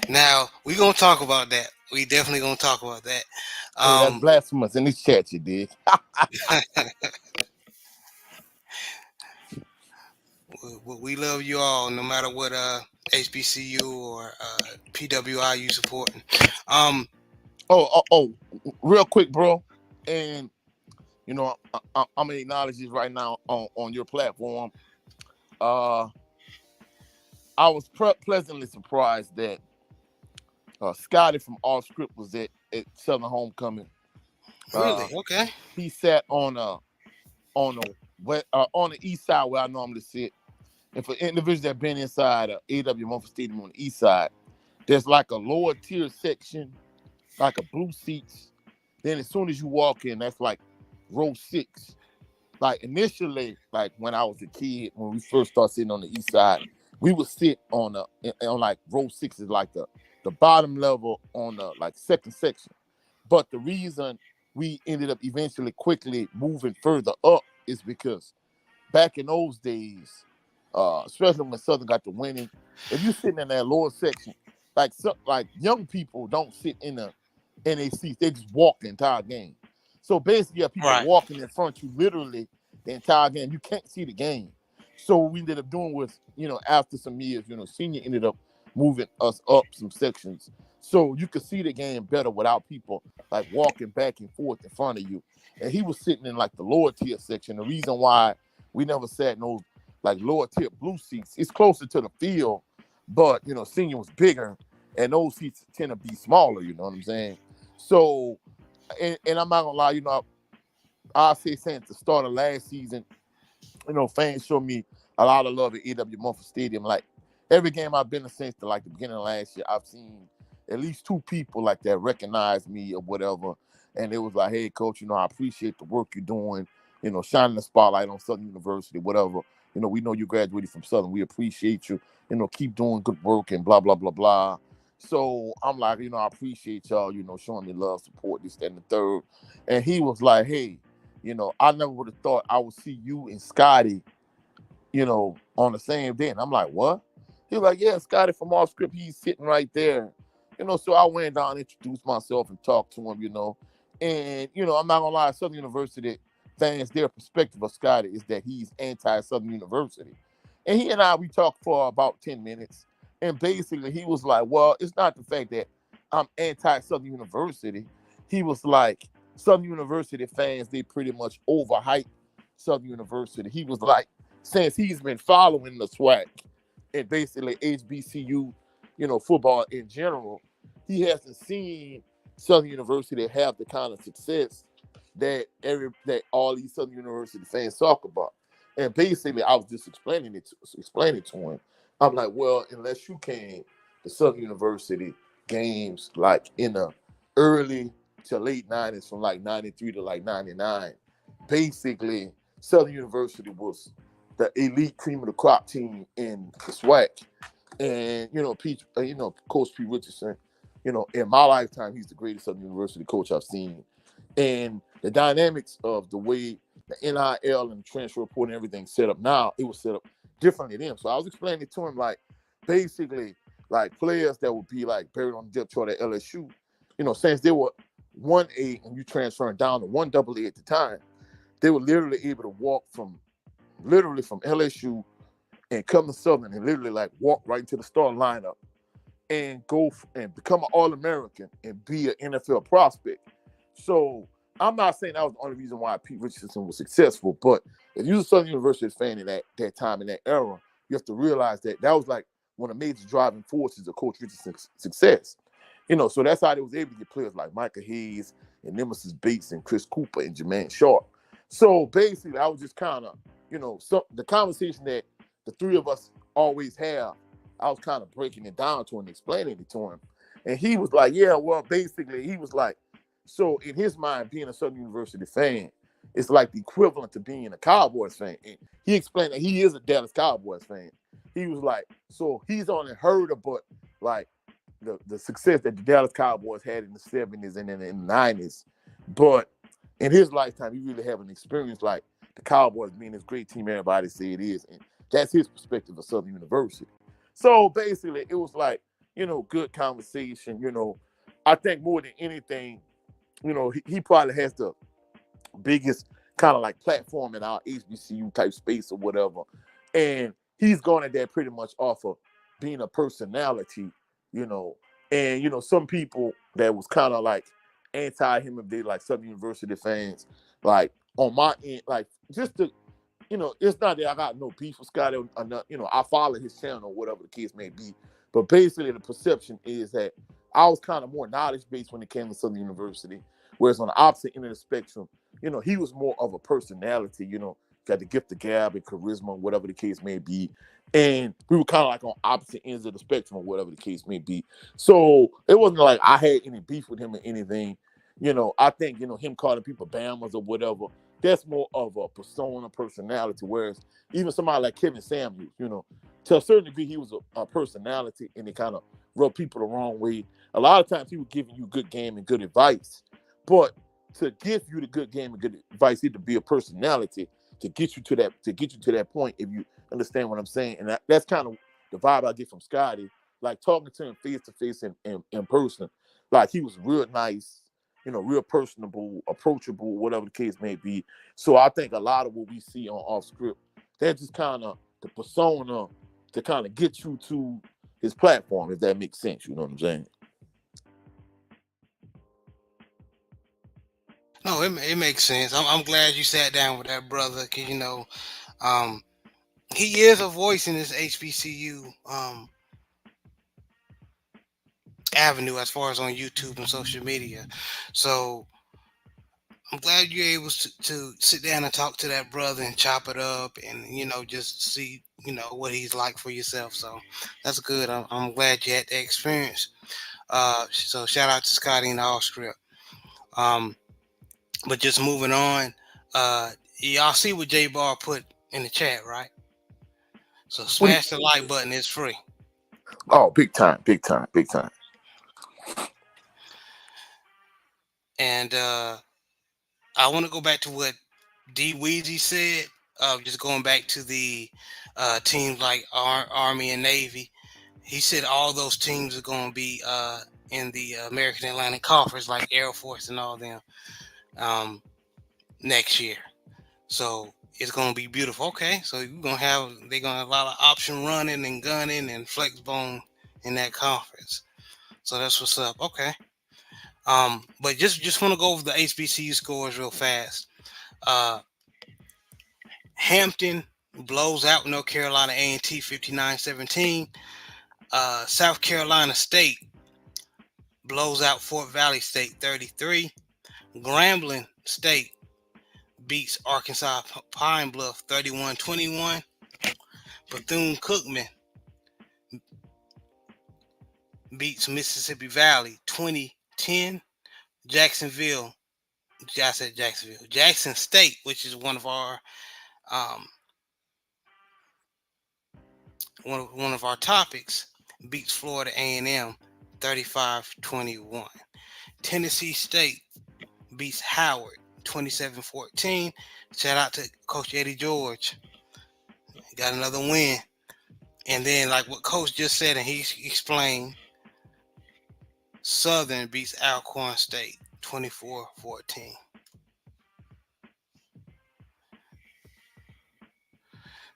Now we gonna talk about that. We definitely gonna talk about that. That's blasphemous in this chat, you did. We love you all, no matter what HBCU or PWI you supporting. Real quick, bro, and you know I'm gonna acknowledge this right now on your platform. I was pleasantly surprised that Scotty from All Script was at Southern Homecoming. Really? Okay. He sat on the east side where I normally sit. And for individuals that have been inside A.W. Mumford Stadium on the east side, there's like a lower tier section, like a blue seats. Then as soon as you walk in, that's like row 6. Like initially, like when I was a kid, when we first started sitting on the east side, we would sit on like row 6 is like the bottom level on the like second section. But the reason we ended up eventually quickly moving further up is because back in those days, especially when Southern got the winning, if you're sitting in that lower section, like young people don't sit in their seats, they just walk the entire game. So basically, you have people walking in front of you literally the entire game. You can't see the game. So what we ended up doing was, after some years, senior ended up moving us up some sections. So you could see the game better without people like walking back and forth in front of you. And he was sitting in like the lower tier section. The reason why we never sat in those like lower tier blue seats, it's closer to the field, but senior was bigger and those seats tend to be smaller, you know what I'm saying? So and I'm not gonna lie, I'll say since the start of last season, fans show me a lot of love at A.W. Mumford Stadium. Like every game I've been to since the beginning of last year, I've seen at least two people like that recognize me or whatever. And it was like, hey, coach, I appreciate the work you're doing, shining the spotlight on Southern University, whatever. We know you graduated from Southern. We appreciate you, keep doing good work and blah, blah, blah, blah. So I'm like, I appreciate y'all, showing me love, support, this, that, and the third. And he was like, hey, I never would have thought I would see you and Scotty, on the same day. And I'm like, what? He was like, yeah, Scotty from off script, he's sitting right there. So I went down, introduced myself and talked to him, And, I'm not gonna lie, Southern University fans, their perspective of Scotty is that he's anti-Southern University. And he and we talked for about 10 minutes. And basically he was like, well, it's not the fact that I'm anti-Southern University. He was like, Southern University fans, they pretty much overhype Southern University. He was like, since he's been following the SWAC and basically HBCU, football in general, he hasn't seen Southern University have the kind of success that all these Southern University fans talk about. And basically, I was just explaining it to him. I'm like, well, unless you came to Southern University games like in the early to late 90s, from like 93 to like 99, basically Southern University was the elite cream of the crop team in the SWAC. And Coach Pete Richardson, in my lifetime, he's the greatest Southern University coach I've seen. And the dynamics of the way the NIL and the transfer report and everything set up now, it was set up differently then. So I was explaining to him, like, basically, like players that would be like buried on the depth chart at LSU, since they were 1A and you transferring down to 1AA at the time, they were literally able to walk from LSU and come to Southern and literally like walk right into the starting lineup and go and become an All-American and be an NFL prospect. So I'm not saying that was the only reason why Pete Richardson was successful, but if you're a Southern University fan in that time, in that era, you have to realize that was like one of the major driving forces of Coach Richardson's success. So that's how they was able to get players like Micah Hayes and Nemesis Bates and Chris Cooper and Jermaine Sharp. So basically, I was just kind of, the conversation that the three of us always have, I was kind of breaking it down to him, explaining it to him. And he was like, yeah, well, basically, he was like, so in his mind, being a Southern University fan, it's like the equivalent to being a Cowboys fan. And he explained that he is a Dallas Cowboys fan. He was like, so he's only heard about like the success that the Dallas Cowboys had in the 70s and in the 90s. But in his lifetime, he really haven't experienced like the Cowboys being this great team everybody say it is. And that's his perspective of Southern University. So basically, it was like, good conversation. I think more than anything, he probably has the biggest kind of like platform in our HBCU type space or whatever. And he's going at that pretty much off of being a personality, and, some people that was kind of like anti him, if they like Southern University fans, like on my end, like just to, it's not that I got no beef with Scotty or not, I follow his channel or whatever the case may be. But basically the perception is that I was kind of more knowledge-based when it came to Southern University, whereas on the opposite end of the spectrum, he was more of a personality, got the gift of gab and charisma, whatever the case may be. And we were kind of like on opposite ends of the spectrum, or whatever the case may be. So it wasn't like I had any beef with him or anything. I think, him calling people Bamas or whatever, that's more of a persona, personality. Whereas even somebody like Kevin Samuels, to a certain degree, he was a personality and it kind of rubbed people the wrong way. A lot of times he was giving you good game and good advice. But to give you the good game and good advice, he had to be a personality to get you to that point, if you understand what I'm saying. And that's kind of the vibe I get from Scotty. Like talking to him face to face and in person. Like he was real nice, real personable, approachable, whatever the case may be. So I think a lot of what we see on off script, that just kind of the persona to kind of get you to his platform, if that makes sense. You know what I'm saying? No, it makes sense. I'm glad you sat down with that brother because um, he is a voice in this HBCU avenue as far as on YouTube and social media. So I'm glad you're able to sit down and talk to that brother and chop it up and just see what he's like for yourself. So that's good. I'm glad you had that experience. So shout out to Scotty and all script. Um, but just moving on. Y'all see what J Bar put in the chat, right? So What do you, smash the like button. It's free. oh, big time, big time, big time. And I want to go back to what D Weezy said. Just going back to the teams like Army and Navy. He said all those teams are going to be in the American Atlantic Conference, like Air Force and all them, next year. So it's going to be beautiful. Okay, so they're going to have a lot of option running and gunning and flex bone in that conference. So that's what's up. Okay. But just want to go over the HBCU scores real fast. Hampton blows out North Carolina A&T 59-17. South Carolina State blows out Fort Valley State 33. Grambling State beats Arkansas Pine Bluff 31-21. Bethune-Cookman beats Mississippi Valley 20-10. Jackson State, which is one of our one of our topics, beats Florida A&M 35-21. Tennessee State beats Howard 27-14. Shout out to Coach Eddie George. Got another win. And then, like what Coach just said, and he explained, Southern beats Alcorn State 24-14.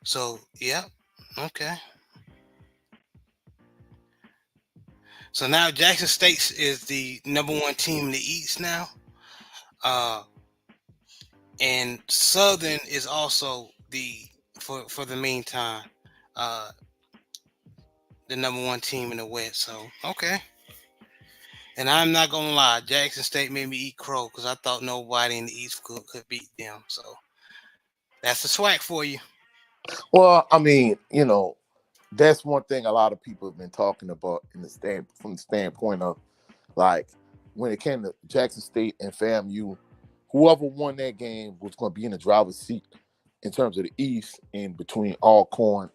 So, yeah, okay. So now Jackson State is the number one team in the East now. And Southern is also for the meantime, the number one team in the West. So, okay. And I'm not gonna lie, Jackson State made me eat crow because I thought nobody in the East could beat them. So that's the swag for you. Well, I mean, that's one thing a lot of people have been talking about from the standpoint of, like, when it came to Jackson State and FAMU, whoever won that game was going to be in the driver's seat in terms of the East, and between Alcorn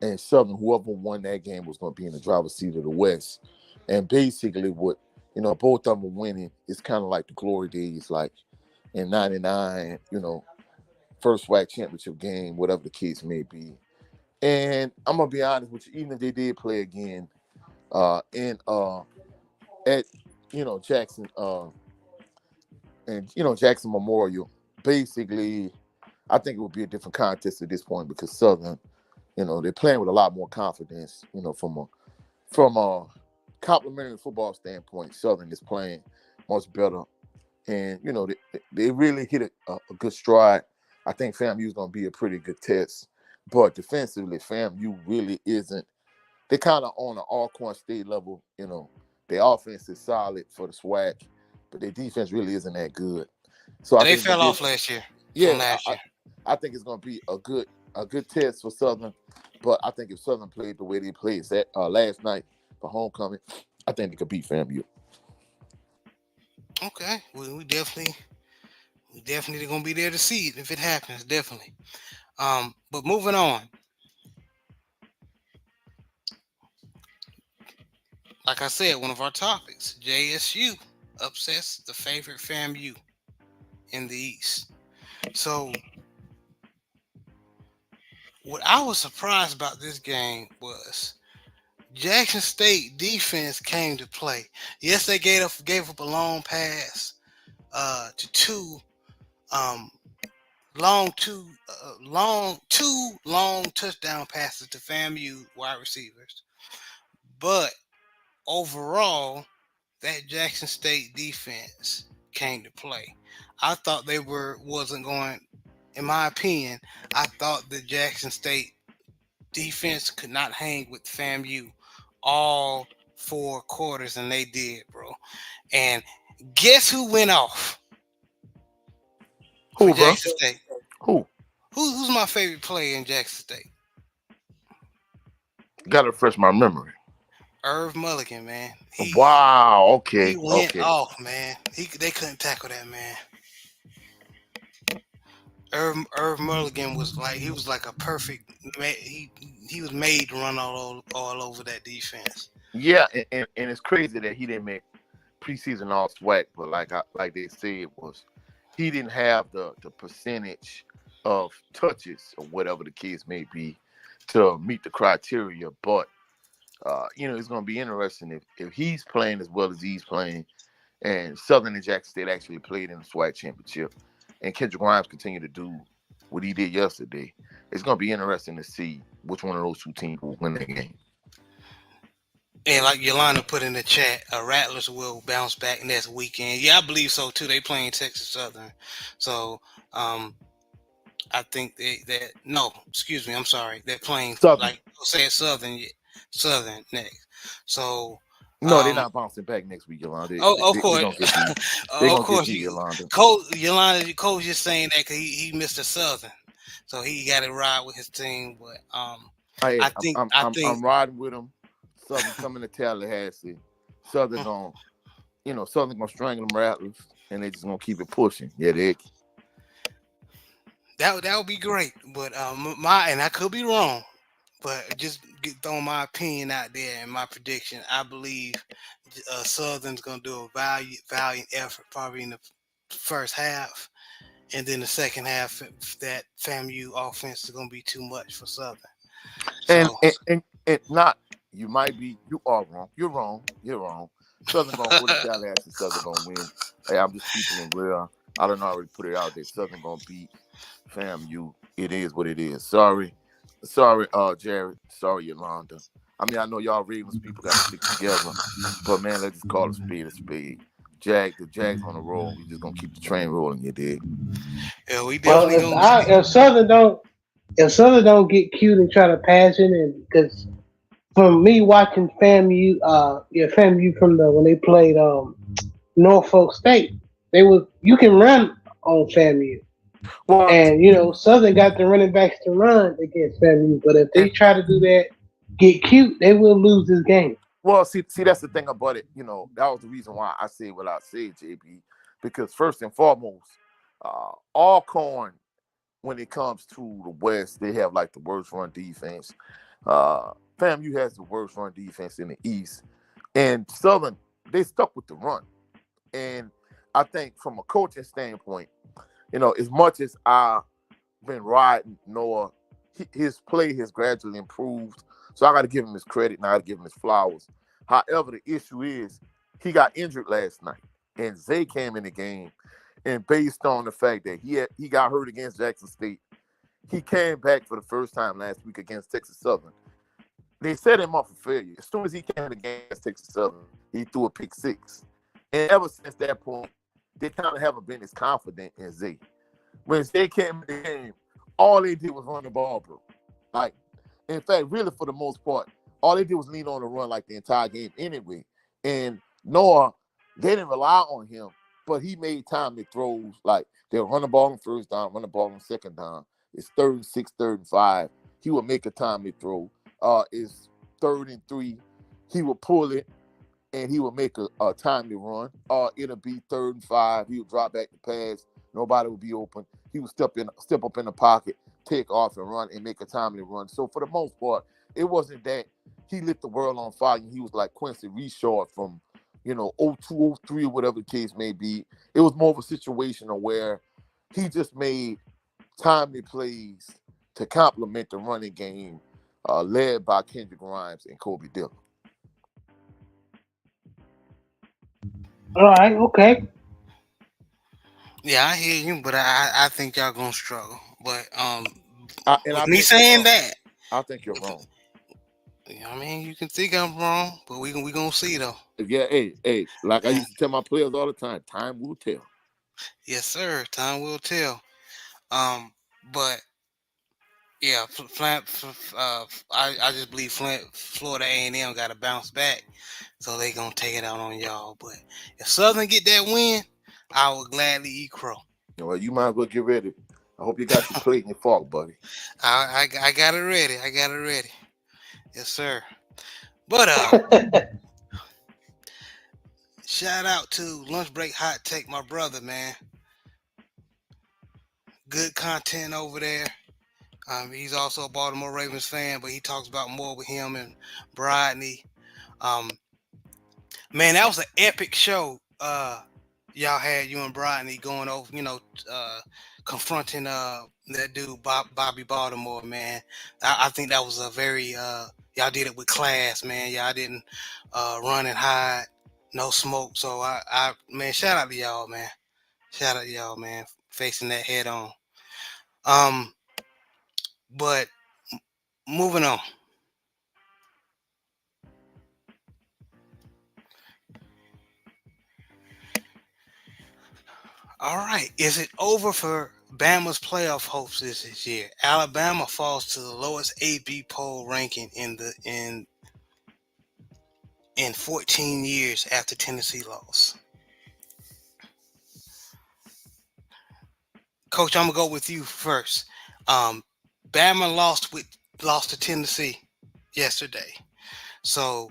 and Southern, whoever won that game was going to be in the driver's seat of the West. And basically what, both of them winning is kind of like the glory days, like in 99, first WAC championship game, whatever the case may be. And I'm going to be honest with you, even if they did play again at Jackson Jackson Memorial, basically I think it would be a different contest at this point, because Southern, they're playing with a lot more confidence, from a complimentary football standpoint. Southern is playing much better, and they really hit a good stride. I think FAMU is going to be a pretty good test, but defensively FAMU really isn't. They're kind of on an Alcorn State level. Their offense is solid for the SWAC, but their defense really isn't that good. So they fell off last year. Yeah, I think it's going to be a good test for Southern. But I think if Southern played the way they played last night for homecoming, I think they could beat FAMU. Okay, we definitely gonna be there to see it if it happens. Definitely. But moving on. Like I said, one of our topics, JSU upsets the favorite FAMU in the East. So what I was surprised about this game was Jackson State defense came to play. Yes, they gave up a long pass to two two long touchdown passes to FAMU wide receivers. But overall, that Jackson State defense came to play. I thought they wasn't going. In my opinion, I thought the Jackson State defense could not hang with FAMU all 4 quarters, and they did, bro. And guess who went off for Who, bro? Jackson State? Who? Who's my favorite player in Jackson State? Got to refresh my memory. Irv Mulligan, man. Wow. Okay. He went Okay. off, man. They couldn't tackle that man. Irv Mulligan was like a perfect. He was made to run all over that defense. Yeah, and it's crazy that he didn't make preseason all SWAC, but like they said was he didn't have the percentage of touches or whatever the case may be to meet the criteria. But it's going to be interesting if he's playing as well as he's playing, and Southern and Jackson State actually played in the SWAC championship, and Kendrick Grimes continued to do what he did yesterday. It's going to be interesting to see which one of those two teams will win that game. And like Yolanda put in the chat, Rattlers will bounce back next weekend. Yeah, I believe so too. They playing Texas Southern, so I think excuse me, I'm sorry. They're playing Southern. Southern next. So no, they're not bouncing back next week, Yolanda. Of course, they're gonna get you, Yolanda. Coach just saying that because he missed a Southern, so he got to ride with his team. But I'm riding with him. Southern coming to Tallahassee. Southern gonna strangle them Rattlers, and they just gonna keep it pushing. Yeah, that would be great. But and I could be wrong, but just throwing my opinion out there and my prediction, I believe Southern's gonna do a valiant effort probably in the first half, and then the second half that FAMU offense is gonna be too much for Southern. And not. You are wrong. You're wrong. Southern gonna win Tallahassee. Southern gonna win. Hey, I'm just keeping it real. I don't already put it out there. Southern gonna beat FAMU. It is what it is. Sorry, Jared. Sorry, Yolanda. I mean, I know y'all Ravens people got to stick together, but man, let's just call a spade a spade. The Jags on the roll. We just gonna keep the train rolling. You dig? Yeah, we definitely if Southern don't get cute and try to pass it, and because. From me watching FAMU from when they played Norfolk State, you can run on FAMU, and Southern got the running backs to run against FAMU. But if they try to do that, get cute, they will lose this game. Well, see, that's the thing about it. That was the reason why I said what I said, JB, because first and foremost, Alcorn, when it comes to the West, they have like the worst run defense. FAMU has the worst run defense in the East, and Southern, they stuck with the run. And I think from a coaching standpoint, as much as I've been riding Noah, his play has gradually improved. So I got to give him his credit and I got to give him his flowers. However, the issue is he got injured last night, and Zay came in the game, and based on the fact that he got hurt against Jackson State, he came back for the first time last week against Texas Southern. They set him up for failure. As soon as he came in the game against Texas Southern, he threw a pick six. And ever since that point, they kind of haven't been as confident in Zay. When Zay came in the game, all they did was run the ball, bro. Like, in fact, really for the most part, all they did was lean on the run like the entire game anyway. And Noah, they didn't rely on him, but he made timely throws. Like, they'll run the ball on first down, run the ball on second down. It's 3rd and 6, 3rd and 5. He would make a timely throw. It's 3rd and 3. He would pull it, and he would make a timely run. It'll be 3rd and 5. He would drop back the pass. Nobody would be open. He would step up in the pocket, take off and run and make a timely run. So for the most part, it wasn't that he lit the world on fire and he was like Quincy Richard from, 02, 03 or whatever the case may be. It was more of a situation where he just made timely plays to complement the running game led by Kendrick Grimes and Kobe Dillon. All right, okay. Yeah, I hear you, but I think y'all gonna struggle. But And with I me think you're saying wrong. that, I think you're with wrong. I mean, you can think I'm wrong, but we gonna see though. Yeah, hey, like I And used to tell my players all the time, time will tell. yes, sir. Time will tell. But yeah, I just believe Florida A&M got to bounce back, so they gonna take it out on y'all. But if Southern get that win, I will gladly eat crow. Well, you might as well get ready. I hope you got your plate and your fork, buddy. I got it ready. I got it ready. Yes, sir. But shout out to Lunch Break Hot Take, my brother, man. Good content over there. He's also a Baltimore Ravens fan, but he talks about more with him and Brodney. Um, man, that was an epic show. Y'all had you and Brodney going over, confronting that dude Bobby Baltimore, man. I think that was a very y'all did it with class, man. Y'all didn't run and hide, no smoke. So I man, shout out to y'all, man. Shout out to y'all, man, facing that head on. Um, but moving on. All right. Is it over for Bama's playoff hopes this year? Alabama falls to the lowest AP poll ranking in 14 years after Tennessee lost. Coach, I'm gonna go with you first. Um, Bama lost to Tennessee yesterday, so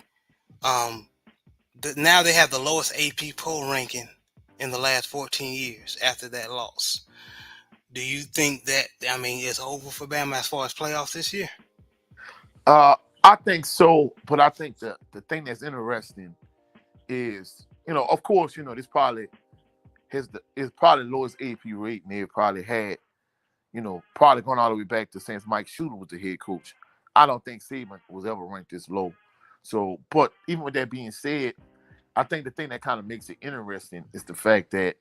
um, now they have the lowest AP poll ranking in the last 14 years after that loss. Do you think that it's over for Bama as far as playoffs this year? Uh, I think so, but I think the thing that's interesting is, of course, this probably is probably the lowest AP rating they probably had. Probably going all the way back to since Mike Shooter was the head coach. I don't think Saban was ever ranked this low. So, but even with that being said, I think the thing that kind of makes it interesting is the fact that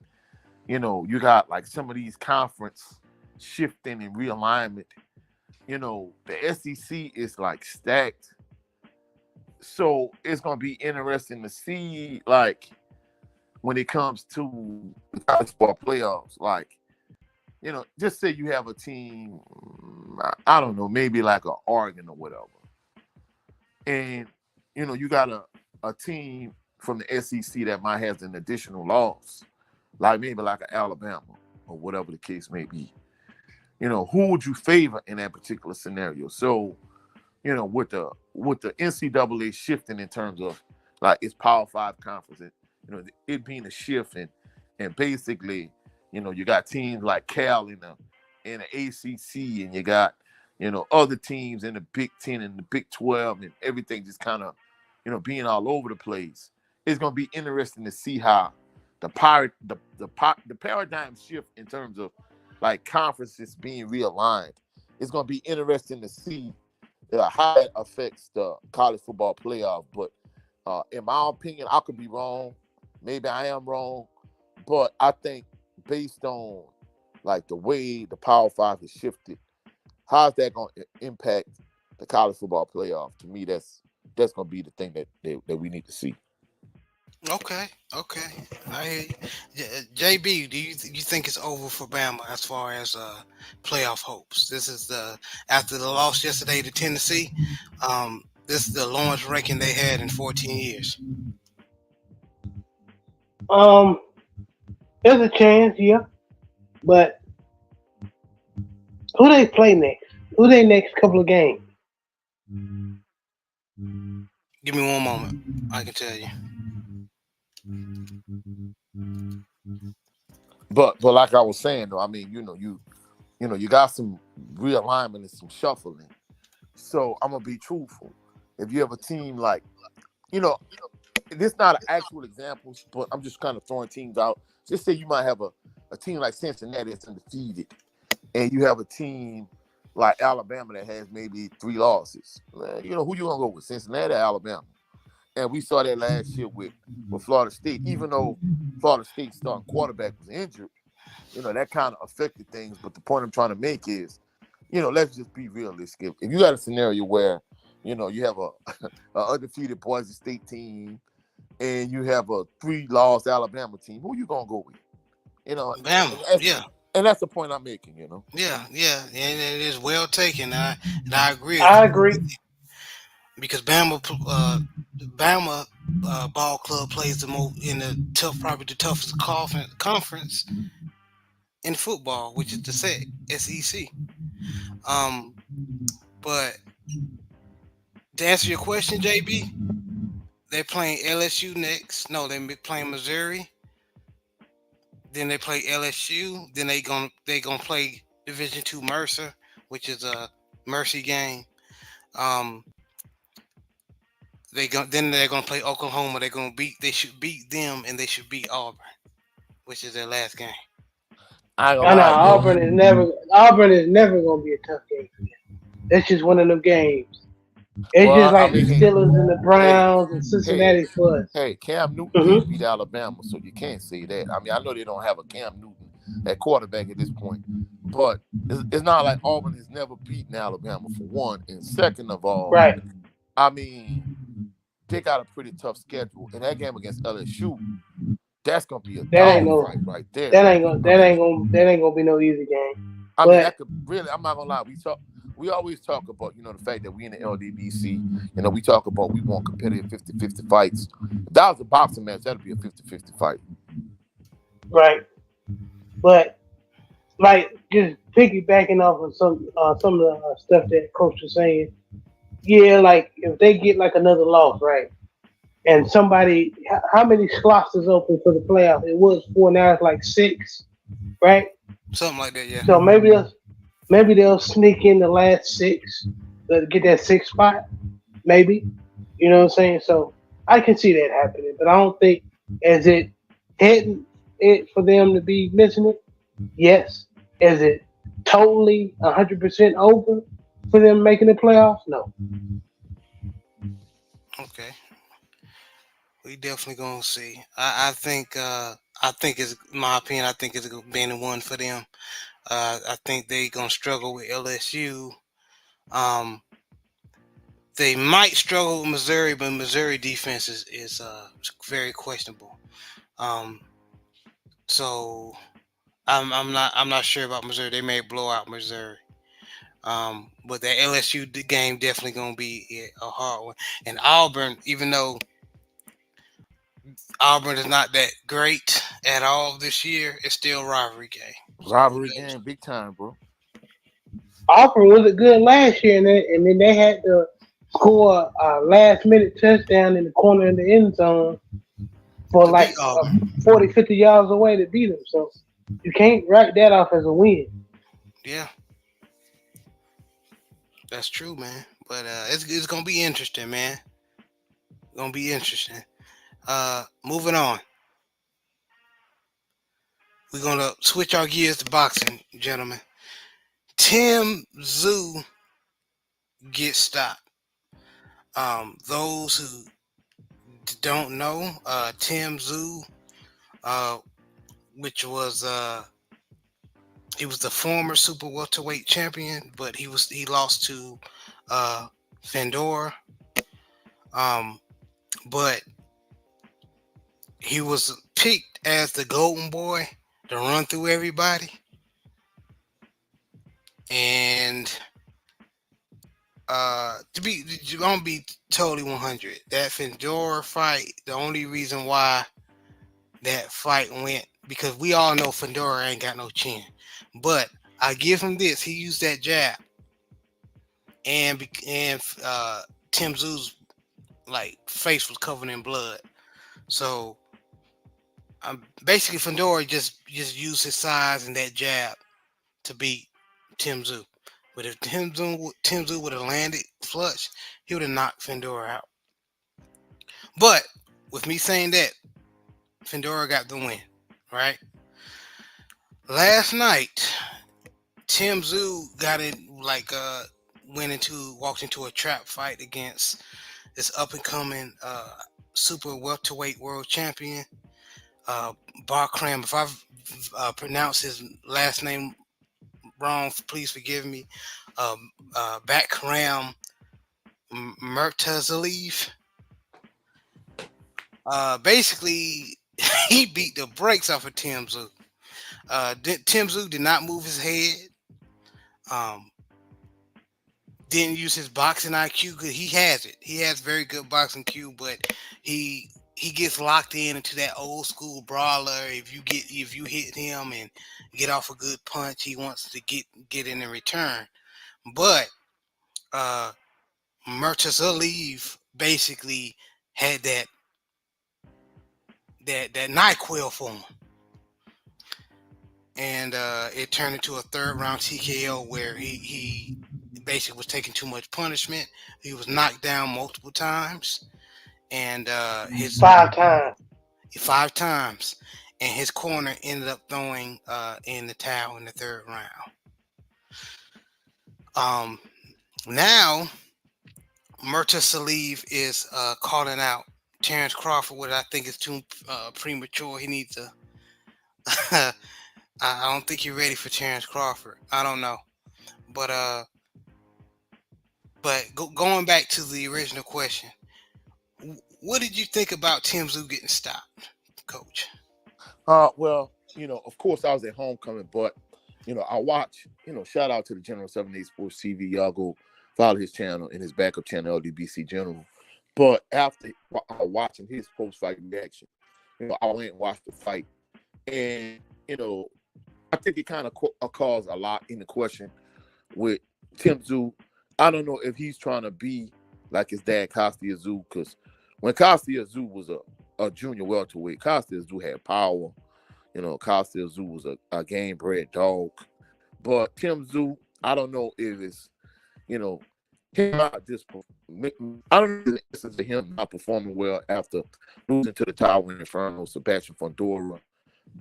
you got like some of these conference shifting and realignment. The SEC is like stacked, so it's gonna be interesting to see like when it comes to the college football playoffs. Like, just say you have a team, I don't know, maybe like a Oregon or whatever, and you got a team from the SEC that might have an additional loss, like maybe like an Alabama or whatever the case may be. Who would you favor in that particular scenario? So, with the NCAA shifting in terms of like its Power Five conference, it being a shift and basically, you got teams like Cal in the ACC, and you got other teams in the Big Ten and the Big 12, and everything just kind of being all over the place. It's gonna be interesting to see how the paradigm shift in terms of like conferences being realigned. It's gonna be interesting to see how it affects the college football playoff. But in my opinion, I could be wrong. Maybe I am wrong, but I think based on like the way the Power Five has shifted, how's that going to impact the college football playoff? To me, that's going to be the thing that we need to see. Okay, okay, I hear you. JB, you think it's over for Bama as far as playoff hopes? This is the after the loss yesterday to Tennessee. This is the lowest ranking they had in 14 years. um, there's a chance, yeah, but who they play next? Who they next couple of games? Give me one moment. I can tell you. But like I was saying though, I mean, you got some realignment and some shuffling. So I'm gonna be truthful. If you have a team like, you know, this not an actual example, but I'm just kind of throwing teams out. Just say you might have a team like Cincinnati that's undefeated, and you have a team like Alabama that has maybe 3 losses. Who you gonna go with, Cincinnati or Alabama? And we saw that last year with Florida State. Even though Florida State's starting quarterback was injured, that kind of affected things. But the point I'm trying to make is, let's just be realistic. If you got a scenario where, you have a undefeated Boise State team and you have a 3-loss Alabama team, who you gonna go with? Bama, yeah. And that's the point I'm making. Yeah, yeah, and it is well taken. And I agree I with agree. you because Bama ball club plays the most in the probably the toughest conference in football, which is the SEC. Um, but to answer your question, JB, they're playing LSU next. No, they're playing Missouri. Then they play LSU. Then they gonna play Division II Mercer, which is a Mercy game. Um, then they're gonna play Oklahoma. They should beat them, and they should beat Auburn, which is their last game. I ain't gonna I know lie, bro. Auburn is never gonna be a tough game for them. That's just one of them games. It's just Well, I like the mean, Steelers and the hey, Browns and hey, Cincinnati for us. hey, Cam Newton Hmm. just beat Alabama, so you can't say that. I mean, I know they don't have a Cam Newton at quarterback at this point, but it's not like Auburn has never beaten Alabama, for one. And second of all, Right. I mean, they got a pretty tough schedule. And that game against LSU, that's gonna be a That ain't dog no. fight right there. That ain't gonna be no easy game. I mean, But that could really. I'm not gonna lie. We always talk about the fact that we in the LDBC. We talk about we want competitive 50-50 fights. If that was a boxing match, that'd be a 50-50 fight. right. But like just piggybacking off of some of the stuff that Coach was saying. Yeah, like if they get like another loss, right? And somebody, how many slots is open for the playoff? It was 4, now it's like 6, right? Something like that, yeah. So maybe they'll sneak in the last 6 to get that 6th spot. Maybe, you know what I'm saying? So I can see that happening, but I don't think is it hitting it for them to be missing it. Yes. Is it totally 100% over for them making the playoffs? No. Okay, we definitely gonna see. I think it's my opinion. I think it's been one for them. I think they gonna struggle with LSU. Um, they might struggle with Missouri, but Missouri defense is very questionable. Um, so I'm not sure about Missouri. They may blow out Missouri. But that LSU game definitely gonna be a hard one. And Auburn, even though Auburn is not that great at all this year, it's still a rivalry game. So who Rivalry knows? game, big time, bro. Auburn was good last year, and then they had to score a last minute touchdown in the corner of the end zone for To beat like Auburn. 40, 50 yards away to beat them. So you can't write that off as a win. Yeah, that's true, man. But it's gonna be interesting, man. Gonna be interesting. Moving on. We're gonna switch our gears to boxing, gentlemen. Tim Zoo gets stopped. Those who don't know, Tim Zoo, uh, which was he was the former super welterweight champion, but he lost to Fedor. Um, but he was picked as the golden boy to run through everybody, and I'm gonna be totally 100. That Fedor fight, the only reason why that fight went, because we all know Fedor ain't got no chin, but I give him this: he used that jab, and Tim Zoo's like face was covered in blood, so basically Fedor just used his size and that jab to beat Tim Zoo. But if Tim Zoo would have landed flush, he would have knocked Fedor out. But with me saying that, Fedor got the win, right? Last night, Tim Zoo got in walked into a trap fight against this up and coming super welterweight world champion, Bakram. If pronounce his last name wrong, please forgive me. Bakram Murtazalev. Basically, he beat the brakes off of Tim Tszyu. Tim Tszyu did not move his head. Um, didn't use his boxing IQ because he has it. He has very good boxing IQ, but he gets locked into that old school brawler. If you hit him and get off a good punch, he wants to get in return. But Murtazalev basically had that NyQuil for him. And it turned into a third round TKO where he basically was taking too much punishment. He was knocked down multiple times, and his 5 times. 5 times, and his corner ended up throwing in the towel in the third round. Now Murtazalev is calling out Terrence Crawford, what I think is too premature. He needs to. I don't think you're ready for Terrence Crawford. I don't know, but going back to the original question, what did you think about Tim Tszyu getting stopped, Coach? Well, of course I was at homecoming, but I watch. Shout out to the General 78 Sports TV. Y'all go follow his channel and his backup channel, LDBC General. But after watching his post-fight reaction, I went and watched the fight, and I think it kind of caused a lot in the question with Tim Tszyu. I don't know if he's trying to be like his dad, Kostya Tszyu, because when Kostya Tszyu was a junior welterweight, Kostya Tszyu had power. Kostya Tszyu was a game-bred dog. But Tim Tszyu, I don't know if it's, him not just, I don't know if it's him not performing well after losing to the Taiwan Inferno, Sebastian Fundora.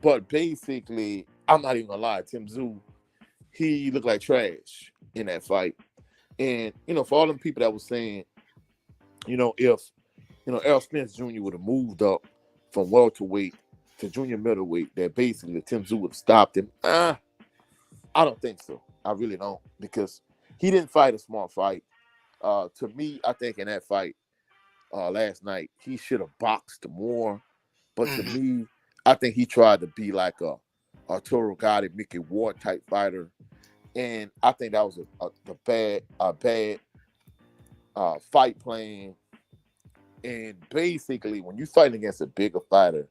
But basically, I'm not even gonna lie, Tim Tszyu, he looked like trash in that fight. And for all them people that was saying, if Errol Spence Jr. would have moved up from welterweight to junior middleweight, that basically Tim Tszyu would have stopped him. I don't think so. I really don't, because he didn't fight a smart fight. To me, I think in that fight last night, he should have boxed more. But to me, I think he tried to be like a Arturo Gatti, Mickey Ward type fighter, and I think that was a bad fight plan. And basically, when you're fighting against a bigger fighter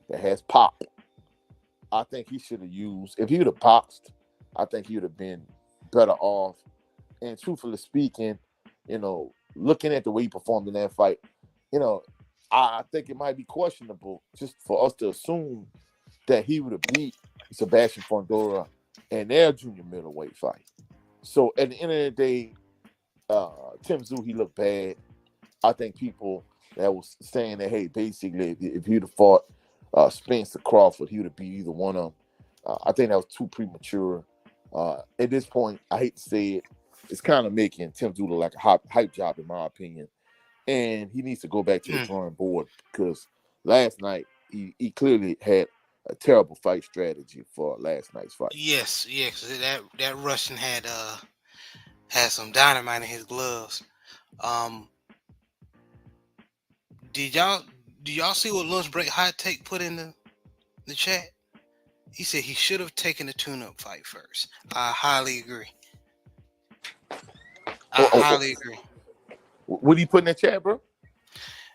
that has pop, I think he should have used. If he would have boxed, I think he would have been better off. And truthfully speaking, looking at the way he performed in that fight, I think it might be questionable just for us to assume that he would have beat Sebastian Fundora in their junior middleweight fight. So at the end of the day, Tim Tszyu, he looked bad. I think people that was saying that, hey, basically, if he'd have fought Spence or Crawford, he would have beat either one of them. I think that was too premature. At this point, I hate to say it, it's kind of making Tim Tszyu look like a hype job, in my opinion. And he needs to go back to the drawing board, because last night he clearly had a terrible fight strategy for last night's fight. Yes, that Russian had some dynamite in his gloves. Do y'all see what Lunch Break Hot Take put in the chat? He said he should have taken the tune-up fight first. I highly agree. Highly agree. What did he put in the chat, bro?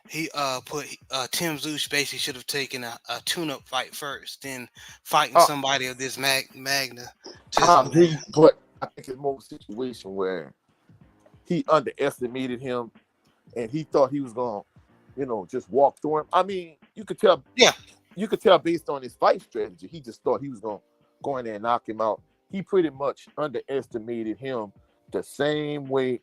He put Tim Tszyu basically should have taken a tune-up fight first, then fighting somebody of this magna. But I think it's more of a situation where he underestimated him, and he thought he was gonna, just walk through him. I mean, you could tell. Yeah. You could tell based on his fight strategy, he just thought he was gonna go in there and knock him out. He pretty much underestimated him the same way.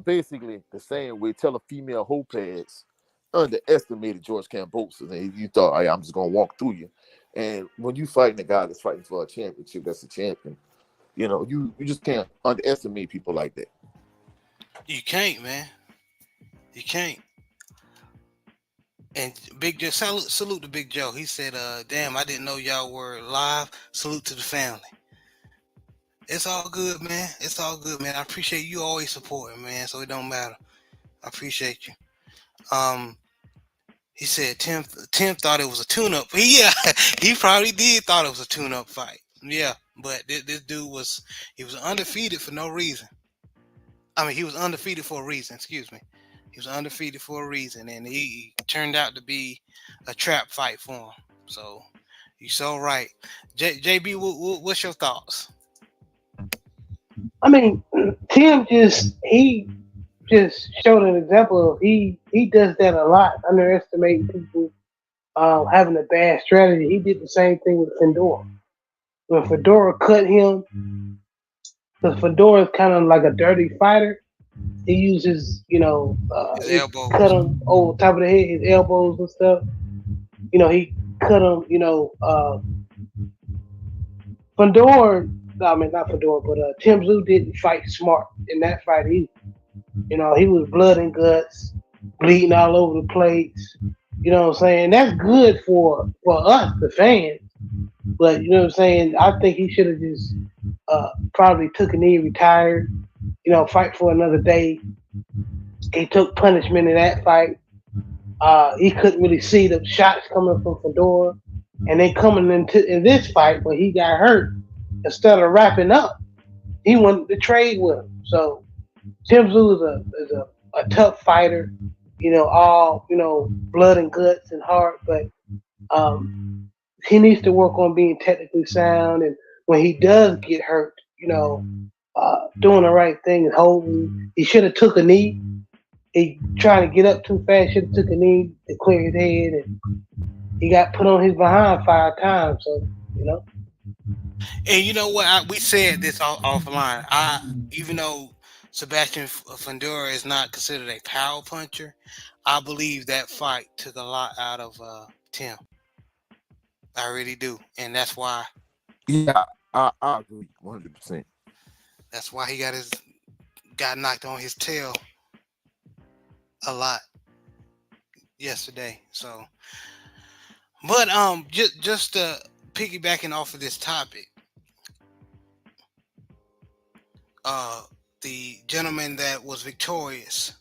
Basically the same way Teofimo Lopez underestimated George Kambosos, and you thought, hey, I'm just gonna walk through you. And when you fighting a guy that's fighting for a championship, that's a champion, you just can't underestimate people like that. You can't, man. You can't. And Big Joe, salute to Big Joe. He said, damn, I didn't know y'all were live. Salute to the family. It's all good, man. It's all good, man. I appreciate you always supporting, man. So it don't matter. I appreciate you. Um, he said Tim thought it was a tune-up. Yeah, he probably did thought it was a tune-up fight. Yeah, but this dude he was undefeated for no reason. I mean, he was undefeated for a reason. Excuse me. He was undefeated for a reason, and he turned out to be a trap fight for him. So you so right. JB, what's your thoughts? I mean, Tim just showed an example of he does that a lot, underestimating people having a bad strategy. He did the same thing with Fedor. When Fedora cut him, because Fedora is kind of like a dirty fighter. He uses, His he cut elbows. him over top of the head, his elbows and stuff. He cut him, Fedor, I mean, not Fedor, but Tim Tszyu didn't fight smart in that fight either. He was blood and guts, bleeding all over the place. You know what I'm saying? That's good for us, the fans. But you know what I'm saying? I think he should have just probably took a knee, retired. Fight for another day. He took punishment in that fight. He couldn't really see the shots coming from Fedor, and then coming into in this fight when he got hurt, instead of wrapping up, he wanted to trade with him. So Tim Tszyu is a tough fighter. All blood and guts and heart, but he needs to work on being technically sound. And when he does get hurt, doing the right thing and holding. He should have took a knee. He trying to get up too fast. Should have took a knee to clear his head, and he got put on his behind 5 times. So you know, And you know what? We said this offline. Even though Sebastian Fundora is not considered a power puncher, I believe that fight took a lot out of Tim. I really do, and Yeah, I agree 100%. that's why he got knocked on his tail a lot yesterday. So, but just piggybacking off of this topic, uh, the gentleman that was victorious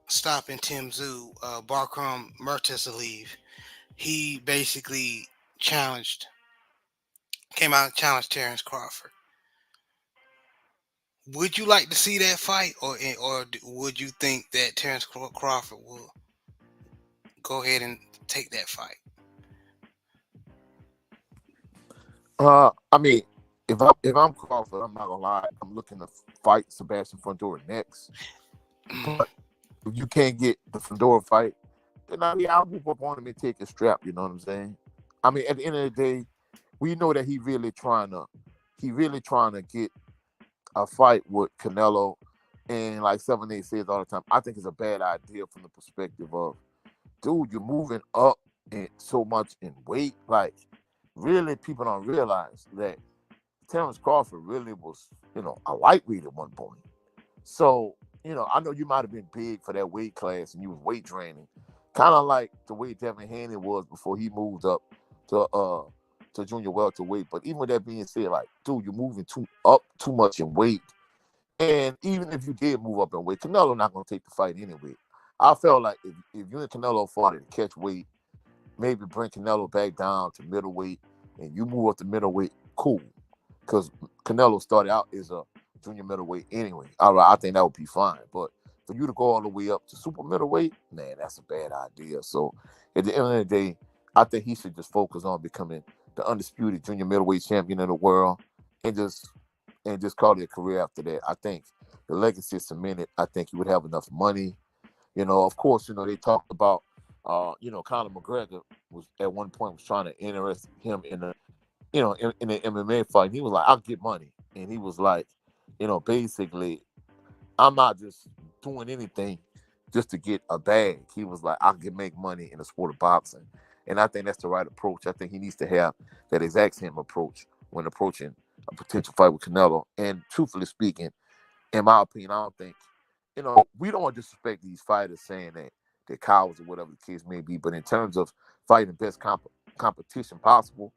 stopping Tim Tszyu, Barkram Murtasaliyev, he basically challenged, came out and challenged Terrence Crawford. Would you like to see that fight, or would you think that Terrence Crawford will go ahead and take that fight? I mean, if I'm Crawford, I'm not gonna lie. I'm looking to fight Sebastian Fundora next. But if you can't get the Fundora fight, then I'll move up on him and take his strap. You know what I'm saying? I mean, at the end of the day, we know that he really trying to get a fight with Canelo. And like 7-8 says all the time, I think it's a bad idea from the perspective of, dude, you're moving up and so much in weight. Like, really, people don't realize that Terrence Crawford really was, a lightweight at one point. So, I know you might have been big for that weight class and you was weight training, kind of like the way Devin Haney was before he moved up to junior welterweight. But even with that being said, like, dude, you're moving up too much in weight. And even if you did move up in weight, Canelo not gonna take the fight anyway. I felt like if you and Canelo fought to catch weight, maybe bring Canelo back down to middleweight and you move up to middleweight, cool. Because Canelo started out as a junior middleweight anyway. I think that would be fine. But for you to go all the way up to super middleweight, man, that's a bad idea. So at the end of the day, I think he should just focus on becoming the undisputed junior middleweight champion of the world and just call it a career after that. I think the legacy is cemented. I think he would have enough money. Of course, they talked about Conor McGregor was at one point was trying to interest him in in an MMA fight. And he was like, I'll get money. And he was like, basically, I'm not just doing anything just to get a bag. He was like, I can make money in the sport of boxing. And I think that's the right approach. I think he needs to have that exact same approach when approaching a potential fight with Canelo. And truthfully speaking, in my opinion, I don't think, we don't want to disrespect these fighters saying that they're cowards or whatever the case may be. But in terms of fighting the best competition possible,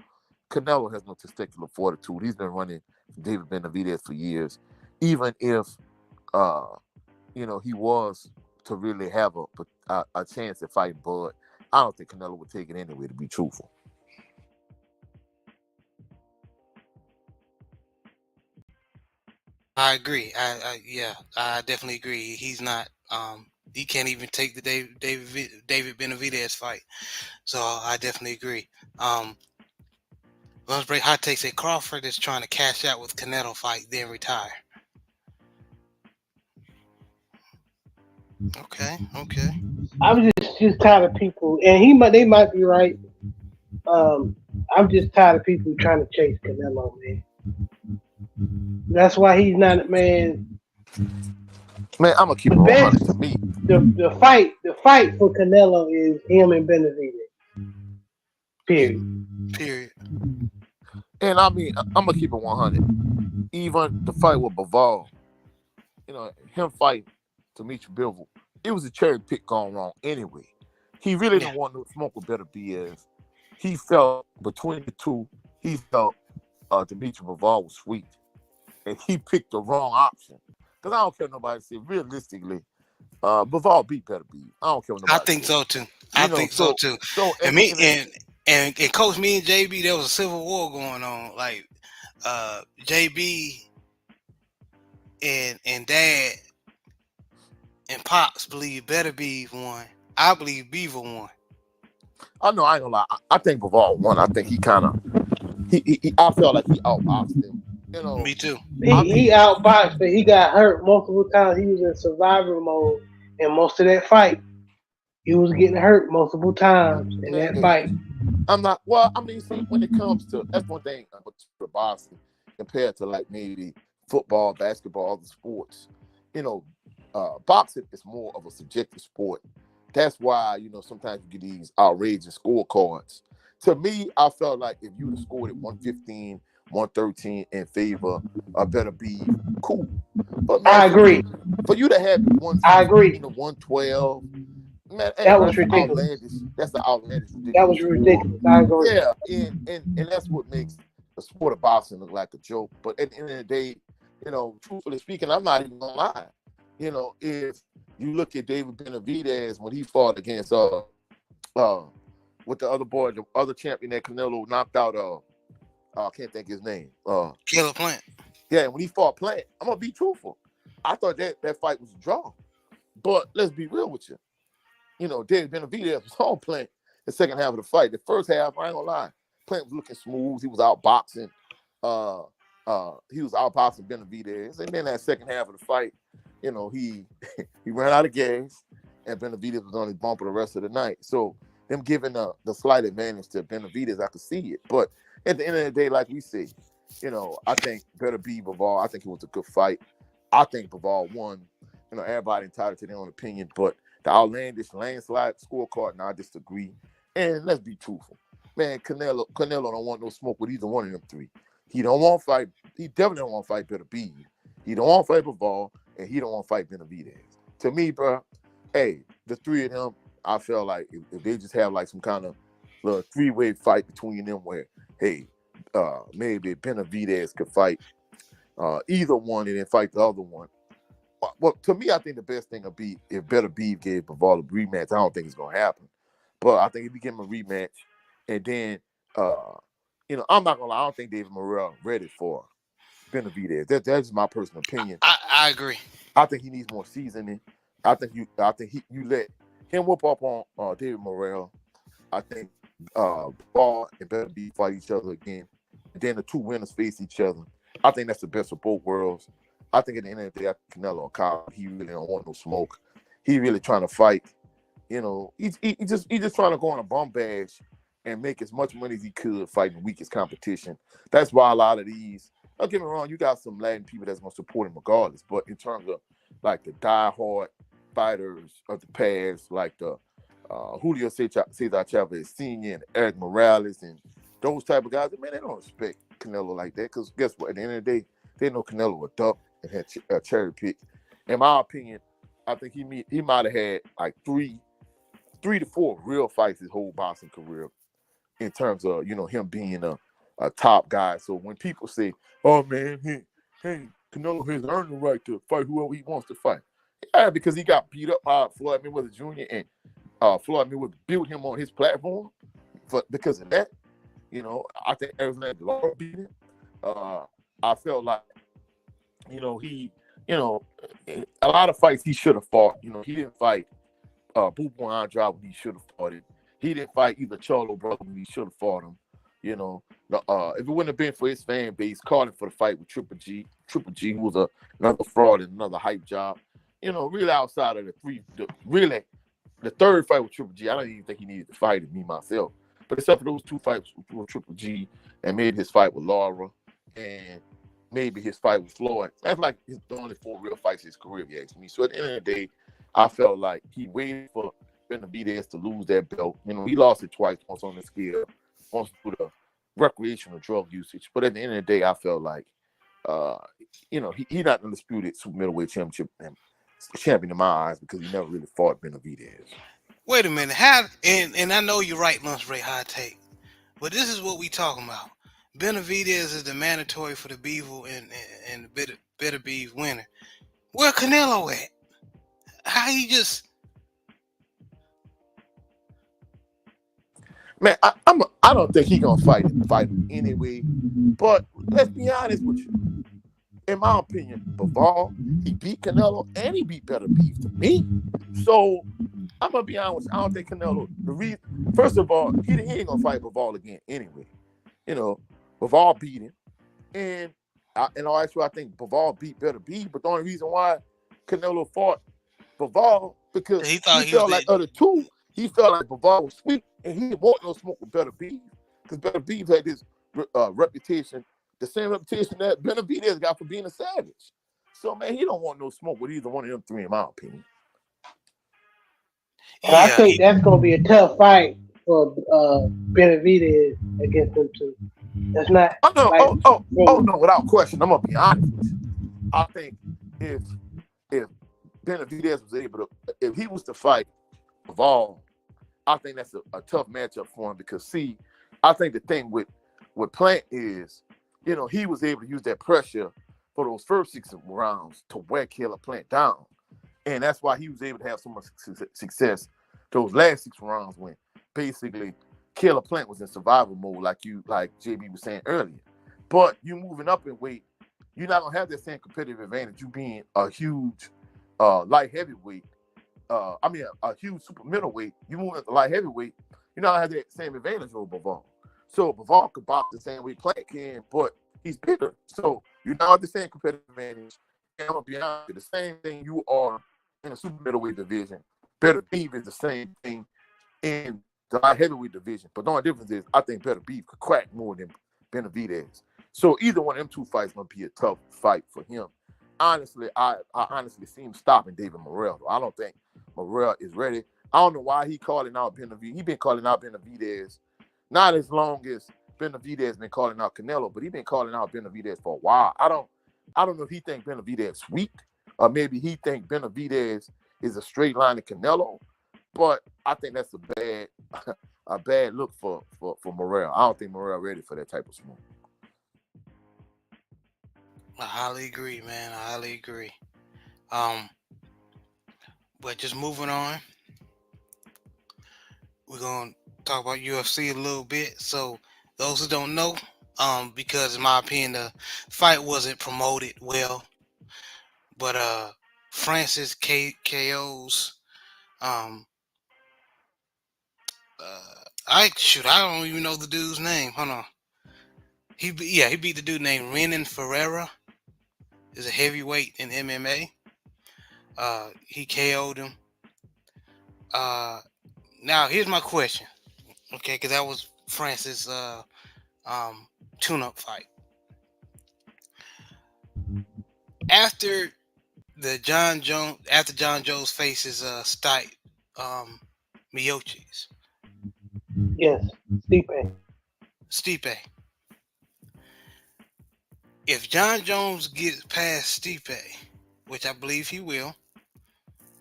Canelo has no testicular fortitude. He's been running David Benavidez for years. Even if he was to really have a chance at fighting Bud, I don't think Canelo would take it anyway, to be truthful. I agree. I definitely agree. He's not. He can't even take the David Benavidez fight. So I definitely agree. Let's break hot takes. Say Crawford is trying to cash out with Canelo fight, then retire. Okay. I'm just tired of people, and they might be right. I'm just tired of people trying to chase Canelo, man. That's why he's not, man. Man, I'm gonna keep it The 100 best, to me. the fight for Canelo is him and Benavidez. Period. And I mean, I'm gonna keep it 100. Even the fight with Bivol, him fighting Dimitri Bivol, it was a cherry pick gone wrong anyway. He really didn't want no smoke with Benavidez. He felt between the two, he felt Dimitri Bivol was sweet, and he picked the wrong option. Because I don't care what nobody say. Realistically, Bivol beat Benavidez. I don't care what nobody I think say. so too. I think so too. So And me and Coach, me and JB, there was a civil war going on. Like JB and Dad and Pops believe Beterbiev won. I believe Beaver won. I know, I ain't gonna lie. I think Bivol won. I think he kind of I felt like he outboxed him. Me too. He outboxed, but he got hurt multiple times. He was in survival mode, and most of that fight, he was getting hurt multiple times in that fight. I'm not. Well, I mean, see, when it comes to, that's one thing about boxing compared to like maybe football, basketball, other sports. Boxing is more of a subjective sport. That's why sometimes you get these outrageous scorecards. To me, I felt like if you'd have scored at 115, 113 in favor of Beterbiev, cool. But man, I agree. For you to have I agree. 112. Man, that was ridiculous. Outlandish. That's the outlandish. That was ridiculous. I agree. Yeah, and that's what makes the sport of boxing look like a joke. But at the end of the day, truthfully speaking, I'm not even gonna lie. If you look at David Benavidez when he fought against with the other boy, the other champion that Canelo knocked out, I can't think his name. Caleb Plant. Yeah, when he fought Plant, I'm gonna be truthful. I thought that fight was a draw. But let's be real with you. David Benavidez was on Plant the second half of the fight. The first half, I ain't gonna lie, Plant was looking smooth. He was outboxing. He was outboxing Benavidez. And then that second half of the fight, he ran out of gas, and Benavidez was on his bumper the rest of the night. So them giving the slight advantage to Benavidez, I could see it. But at the end of the day, like we say, I think Beterbiev Bivol. I think it was a good fight. I think Bivol won. Everybody entitled to their own opinion, but the outlandish landslide scorecard, I disagree. And let's be truthful. Man, Canelo don't want no smoke with either one of them three. He don't want to fight. He definitely don't want to fight Beterbiev. He don't want to fight Bivol, and he don't want to fight Benavidez. To me, bro, hey, the three of them, I feel like if they just have like some kind of little three-way fight between them where, hey, maybe Benavidez could fight either one and then fight the other one. Well, to me, I think the best thing would be if Beterbiev gave Bivol a rematch. I don't think it's going to happen. But I think if he give him a rematch, and then, I'm not going to lie, I don't think David Morrell ready for Benavidez. That's just my personal opinion. I agree. I think he needs more seasoning. I think you let him whoop up on David Morrell. I think Ball and Beterbiev fight each other again. And then the two winners face each other. I think that's the best of both worlds. I think at the end of the day, Canelo and Kyle, he really don't want no smoke. He really trying to fight. He's just trying to go on a bum bash and make as much money as he could fighting the weakest competition. That's why a lot of these, don't get me wrong, you got some Latin people that's going to support him regardless. But in terms of like the diehard fighters of the past, like the Julio Cesar Chavez Sr. and Eric Morales and those type of guys, man, they don't respect Canelo like that. Because guess what? At the end of the day, they know Canelo a duck and had a cherry pick. In my opinion, I think he might have had like 3 3 to 4 real fights his whole boxing career in terms of him being a top guy. So when people say, "Oh man, hey, Canelo has earned the right to fight whoever he wants to fight," yeah, because he got beat up by Floyd Mayweather Jr. and Floyd Mayweather built him on his platform because of that. I think Arizona Law beat him. I felt like he a lot of fights he should have fought. He didn't fight Bubu Andrade when he should have fought it. He didn't fight either Charlo brother when he should have fought him. If it wouldn't have been for his fan base calling for the fight with Triple G, who was another fraud and another hype job. Really outside of the third fight with Triple G, I don't even think he needed to fight it, me myself. But except for those 2 fights with Triple G and maybe his fight with Laura and maybe his fight with Floyd, that's like his only 4 real fights in his career, if you ask me. So at the end of the day, I felt like he waited for Benavidez to lose that belt. He lost it twice, once on the scale, once through the recreational drug usage. But at the end of the day, I felt like, he not undisputed super middleweight champion in my eyes because he never really fought Benavidez. Wait a minute. And I know you're right, Lunch Ray High Take, but this is what we talking about. Benavidez is the mandatory for the Beevil and the Better Beef winner. Where Canelo at? How he just... Man, I don't think he gonna fight him anyway. But let's be honest with you. In my opinion, Bivol, he beat Canelo and he beat Better Beef to me. So I'm gonna be honest. I don't think Canelo. First of all, he ain't gonna fight Bivol again anyway. Bivol beat him, and in all actuality, I think Bivol beat Better Beef. But the only reason why Canelo fought Bivol because he felt like other two. He felt like Bivol was sweet, and he didn't want no smoke with Better Beef because Better Beef had this reputation, the same reputation that Benavidez got for being a savage. So, man, he don't want no smoke with either one of them 3, in my opinion. And I think that's going to be a tough fight for Benavidez against them 2. That's not. Oh no, without question. I'm gonna be honest with you. I think if Benavidez was able to, if he was to fight Bivol, I think that's a tough matchup for him because I think the thing with Plant is, he was able to use that pressure for those first 6 rounds to wear Caleb Plant down. And that's why he was able to have so much success those last 6 rounds when basically Caleb Plant was in survival mode, like JB was saying earlier. But you moving up in weight, you're not gonna have that same competitive advantage. You being a huge light heavyweight, a huge super middleweight. You move up to light heavyweight, you're not gonna have that same advantage over Bivol. So Bivol could box the same way Plant can, but he's bigger. So you're not at the same competitive advantage. And I'm gonna be honest, the same thing you are in the super middleweight division. Better Beef is the same thing in the light heavyweight division. But the only difference is I think Better Beef could crack more than Benavidez. So either one of them 2 fights gonna be a tough fight for him. Honestly, I honestly see him stopping David Morrell. I don't think Morrell is ready. I don't know why he calling out Benavidez. He's been calling out Benavidez not as long as Benavidez been calling out Canelo, but he's been calling out Benavidez for a while. I don't know if he think Benavidez weak, or maybe he think Benavidez is a straight line to Canelo. But I think that's a bad look for Morrell. I don't think Morrell ready for that type of smoke. I highly agree, man. I highly agree. But just moving on, we're gonna talk about UFC a little bit. So those who don't know, because in my opinion the fight wasn't promoted well, but Francis KO's I don't even know the dude's name. Hold on. He beat the dude named Renan Ferreira. Is a heavyweight in MMA. He KO'd him. Now here's my question. Okay, because that was Francis' tune-up fight. After John Jones faces Miocic. Yes, Stipe. If John Jones gets past Stipe, which I believe he will,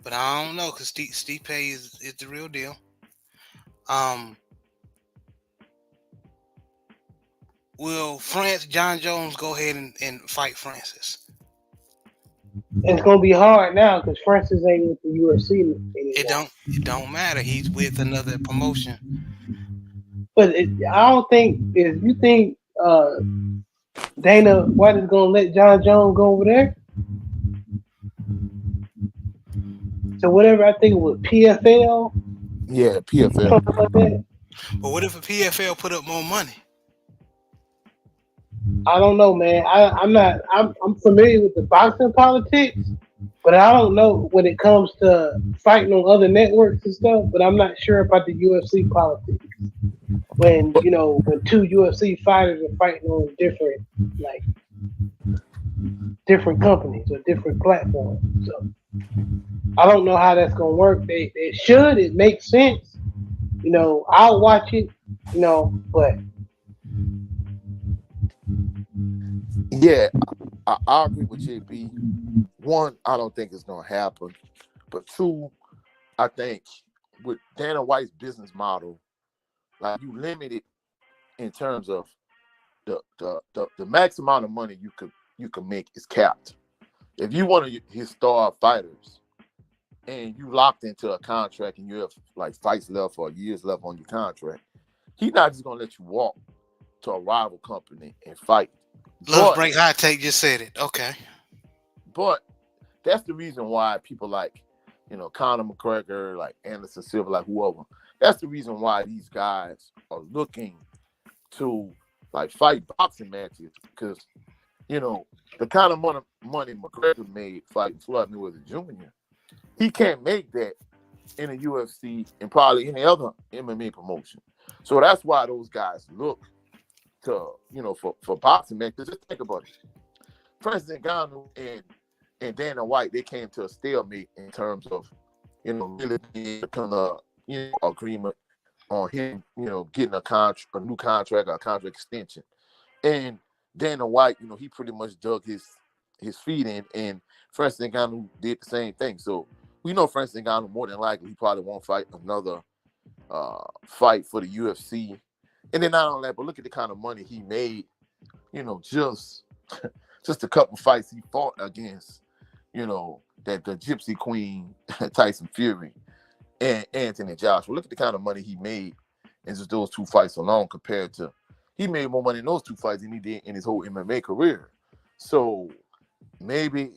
but I don't know because Stipe is the real deal. Um, will John Jones go ahead and fight Francis? It's gonna be hard now because Francis ain't with the UFC It anymore. don't matter. He's with another promotion. But I don't think if you think Dana White is gonna let John Jones go over there. So whatever I think it was PFL, Yeah, PFL. something like that. But what if a PFL put up more money? I don't know, man. I'm familiar with the boxing politics, but I don't know when it comes to fighting on other networks and stuff. But I'm not sure about the UFC politics. When when two UFC fighters are fighting on different companies or different platforms. So I don't know how that's gonna work. They should. It makes sense. I'll watch it. But Yeah, I agree with JB. One, I don't think it's gonna happen. But two, I think with Dana White's business model, like you limit it in terms of the max amount of money you can make is capped. If you want his star fighters and you locked into a contract and you have like fights left or years left on your contract, he's not just gonna let you walk to a rival company and fight. Love Break High Take just said it. Okay. But that's the reason why people like, Conor McGregor, like Anderson Silva, like whoever. That's the reason why these guys are looking to like fight boxing matches because, the kind of money McGregor made fighting Floyd Mayweather Jr., he can't make that in a UFC and probably any other MMA promotion. So that's why those guys look to, for boxing matches. Just think about it. Francis Ngannou and Dana White, they came to a stalemate in terms of, really being kind of, agreement on him, getting a new contract or a contract extension. And Dana White, he pretty much dug his feet in, and Francis Ngannou did the same thing. So we know Francis Ngannou more than likely he probably won't fight another fight for the UFC. And then not only that, but look at the kind of money he made, just a couple fights he fought against, that the Gypsy Queen, Tyson Fury, and Anthony Joshua. Look at the kind of money he made in just those two fights alone compared to, he made more money in those two fights than he did in his whole MMA career. So maybe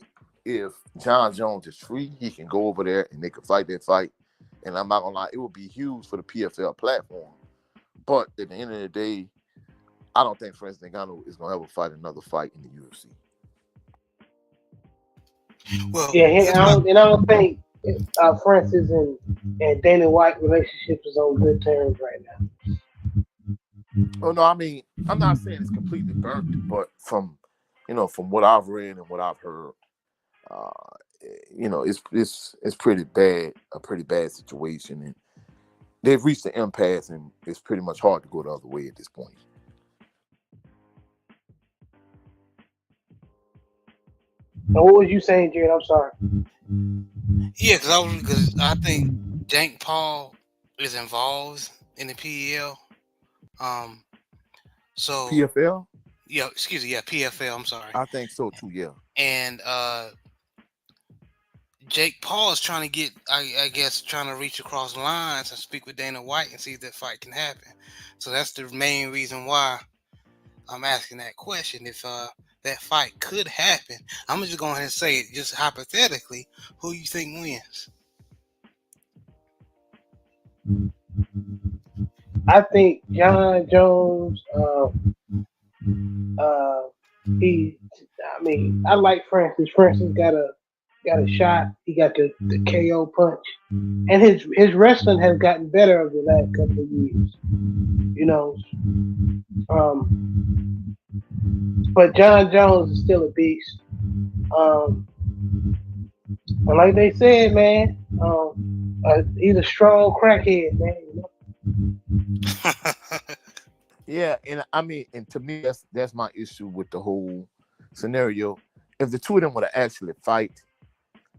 if John Jones is free, he can go over there and they can fight that fight. And I'm not gonna lie, it would be huge for the PFL platform. But at the end of the day, I don't think Francis Ngannou is gonna ever fight another fight in the UFC. Well, yeah, I don't think Francis and Dana White relationship is on good terms right now. Oh no, I mean, I'm not saying it's completely burnt, but from what I've read and what I've heard, it's pretty bad, a pretty bad situation, and they've reached the impasse, and it's pretty much hard to go the other way at this point. Now, what was you saying, Jared? I'm sorry. Yeah, because I think Jake Paul is involved in the PEL. So PFL? Yeah, excuse me. Yeah, PFL. I'm sorry. I think so too. Yeah. And Jake Paul is trying to get, I guess, trying to reach across lines and speak with Dana White and see if that fight can happen. So that's the main reason why I'm asking that question. If that fight could happen, I'm just going ahead and say it, just hypothetically, who you think wins? I think John Jones. I like Francis. Francis got a shot. He got the KO punch, and his wrestling has gotten better over the last couple of years. But John Jones is still a beast. And like they said, man, he's a strong crackhead, man. Yeah, and I mean, and to me, that's my issue with the whole scenario. If the two of them were to actually fight,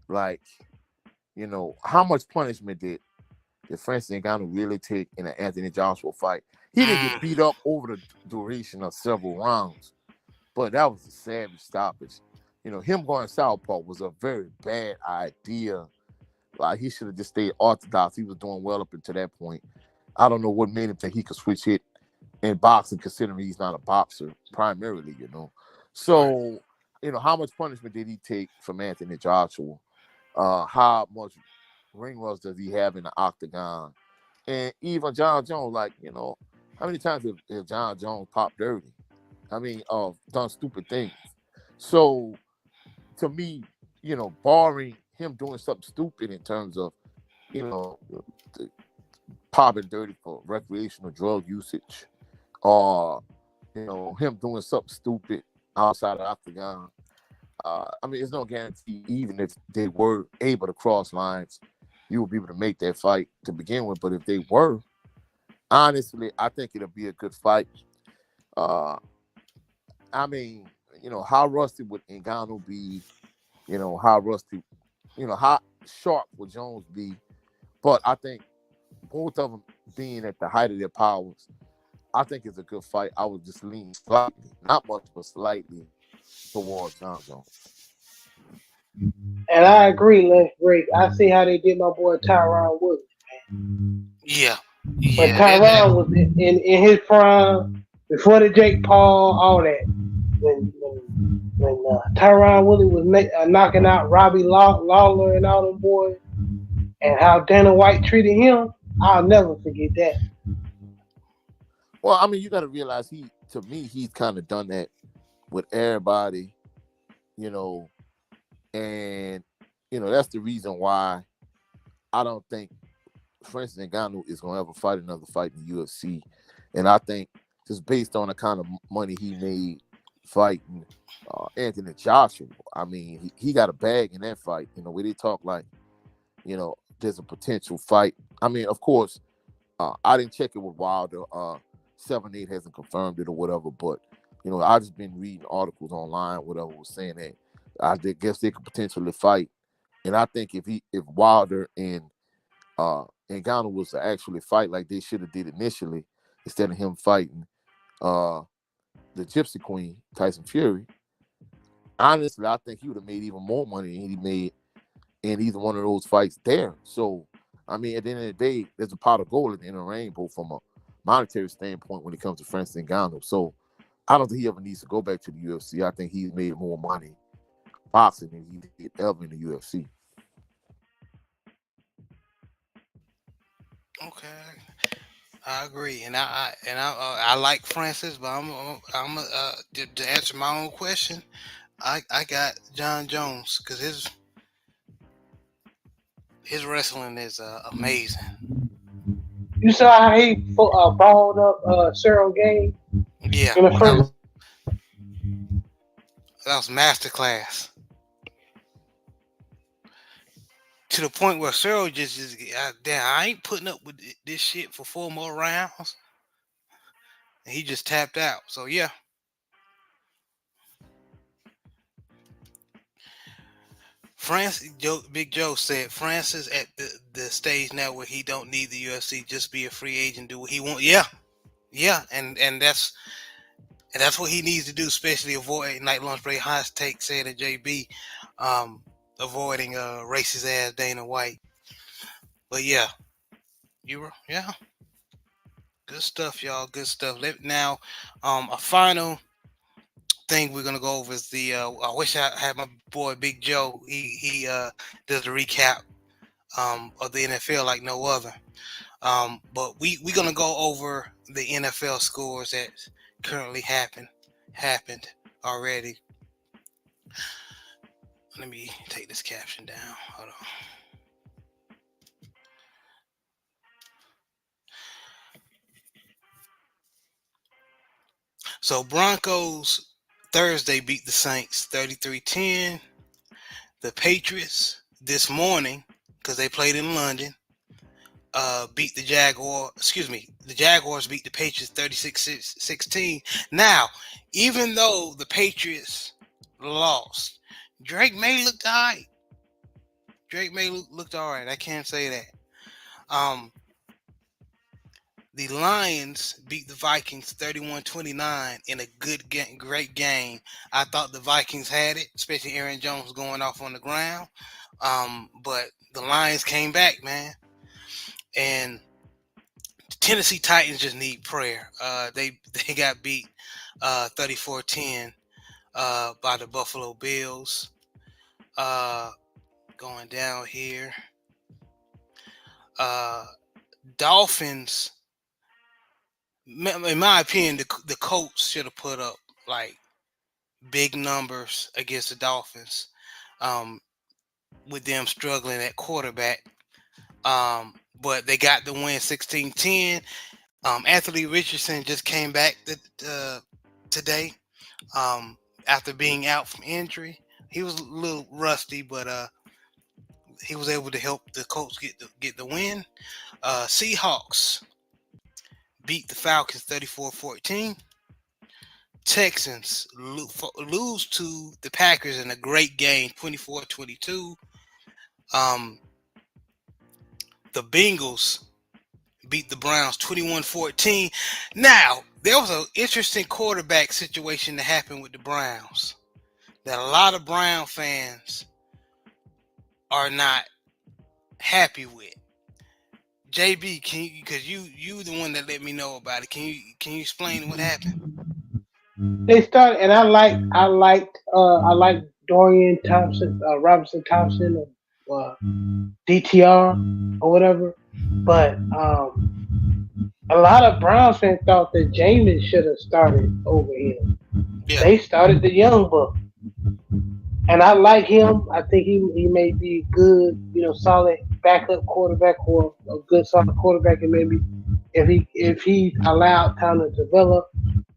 like, how much punishment did did Francis Ngannou really take in an Anthony Joshua fight? He didn't get Mm, beat up over the duration of several rounds, but that was a savage stoppage. Him going southpaw was a very bad idea. Like, he should have just stayed orthodox. He was doing well up until that point. I don't know what made him think he could switch hit in boxing, considering he's not a boxer primarily. right. So, how much punishment did he take from Anthony Joshua? How much ring rust does he have in the octagon? And even John Jones, like, how many times have John Jones popped dirty? I mean, done stupid things. So, to me, barring him doing something stupid in terms of, you know, popping dirty for recreational drug usage, or him doing something stupid outside of the octagon. I mean, there's no guarantee. Even if they were able to cross lines, you would be able to make that fight to begin with. But if they were, honestly, I think it'll be a good fight. Uh, I mean, how rusty would Ngannou be? How rusty, how sharp would Jones be? But I think both of them being at the height of their powers, I think it's a good fight. I would just lean slightly, not much, but slightly towards John Jones. And I agree, Lance Drake. I see how they did my boy Tyron Woodley. Yeah, When yeah. Tyron was in his prime, before the Jake Paul, all that. When Tyron Woodley was knocking out Robbie Lawler and all them boys, and how Dana White treated him, I'll never forget that. Well, I mean, you got to realize to me, he's kind of done that with everybody, you know, and that's the reason why I don't think Francis Ngannou is going to ever fight another fight in the UFC. And I think just based on the kind of money he made fighting Anthony Joshua, I mean, he got a bag in that fight. Where they talk like, there's a potential fight. I mean, of course, I didn't check it with Wilder. 7-8 hasn't confirmed it or whatever, but I just been reading articles online, whatever, was saying that I guess they could potentially fight. And I think if Wilder and Ngannou was to actually fight like they should have did initially, instead of him fighting the Gypsy Queen, Tyson Fury, honestly, I think he would have made even more money than he made in either one of those fights there. So, I mean, at the end of the day, there's a pot of gold at the end of the rainbow from a monetary standpoint when it comes to Francis Ngannou. So, I don't think he ever needs to go back to the UFC. I think he's made more money boxing than he did ever in the UFC. Okay, I agree, and I like Francis, but to answer my own question, I got John Jones because his wrestling is amazing. You saw how he balled up Cyril Game Yeah, in the first. that was masterclass. To the point where Cyril just damn, I ain't putting up with this shit for 4 more rounds, and he just tapped out. So yeah, Big Joe said Francis at the stage now where he don't need the UFC, just be a free agent, do what he want. Yeah, yeah, and that's what he needs to do, especially avoid Night Lunch Break Hot Take said at JB, avoiding racist ass Dana White. But yeah, yeah, good stuff, y'all. Good stuff. Now, a final thing we're gonna go over is the. I wish I had my boy Big Joe. He does a recap of the NFL like no other. But we're gonna go over the NFL scores that currently happened already. Let me take this caption down. Hold on. So Broncos Thursday beat the Saints 33-10. The Patriots this morning, because they played in London, beat the Jaguars. Excuse me, the Jaguars beat the Patriots 36-16. Now, even though the Patriots lost, Drake May looked all right. Drake May looked all right. I can't say that. Um, the Lions beat the Vikings 31-29 in a good game, great game. I thought the Vikings had it, especially Aaron Jones going off on the ground. But the Lions came back, man. And the Tennessee Titans just need prayer. They got beat 34-10 by the Buffalo Bills. Going down here. Dolphins, in my opinion, the Colts should have put up like big numbers against the Dolphins, um, with them struggling at quarterback. But they got the win 16-10. Anthony Richardson just came back today, after being out from injury. He was a little rusty, but he was able to help the Colts get the win. Seahawks beat the Falcons 34-14. Texans lose to the Packers in a great game, 24-22. The Bengals beat the Browns 21-14. Now, there was an interesting quarterback situation that happened with the Browns that a lot of Brown fans are not happy with. JB, because you the one that let me know about it. Can you explain what happened? They started, and I liked Dorian Thompson, Robinson Thompson, or DTR or whatever. But a lot of Browns fans thought that Jameis should have started over him. Yeah. They started the young buck, and I like him. I think he may be good, solid backup quarterback or a good solid quarterback, and maybe if he allowed time to develop.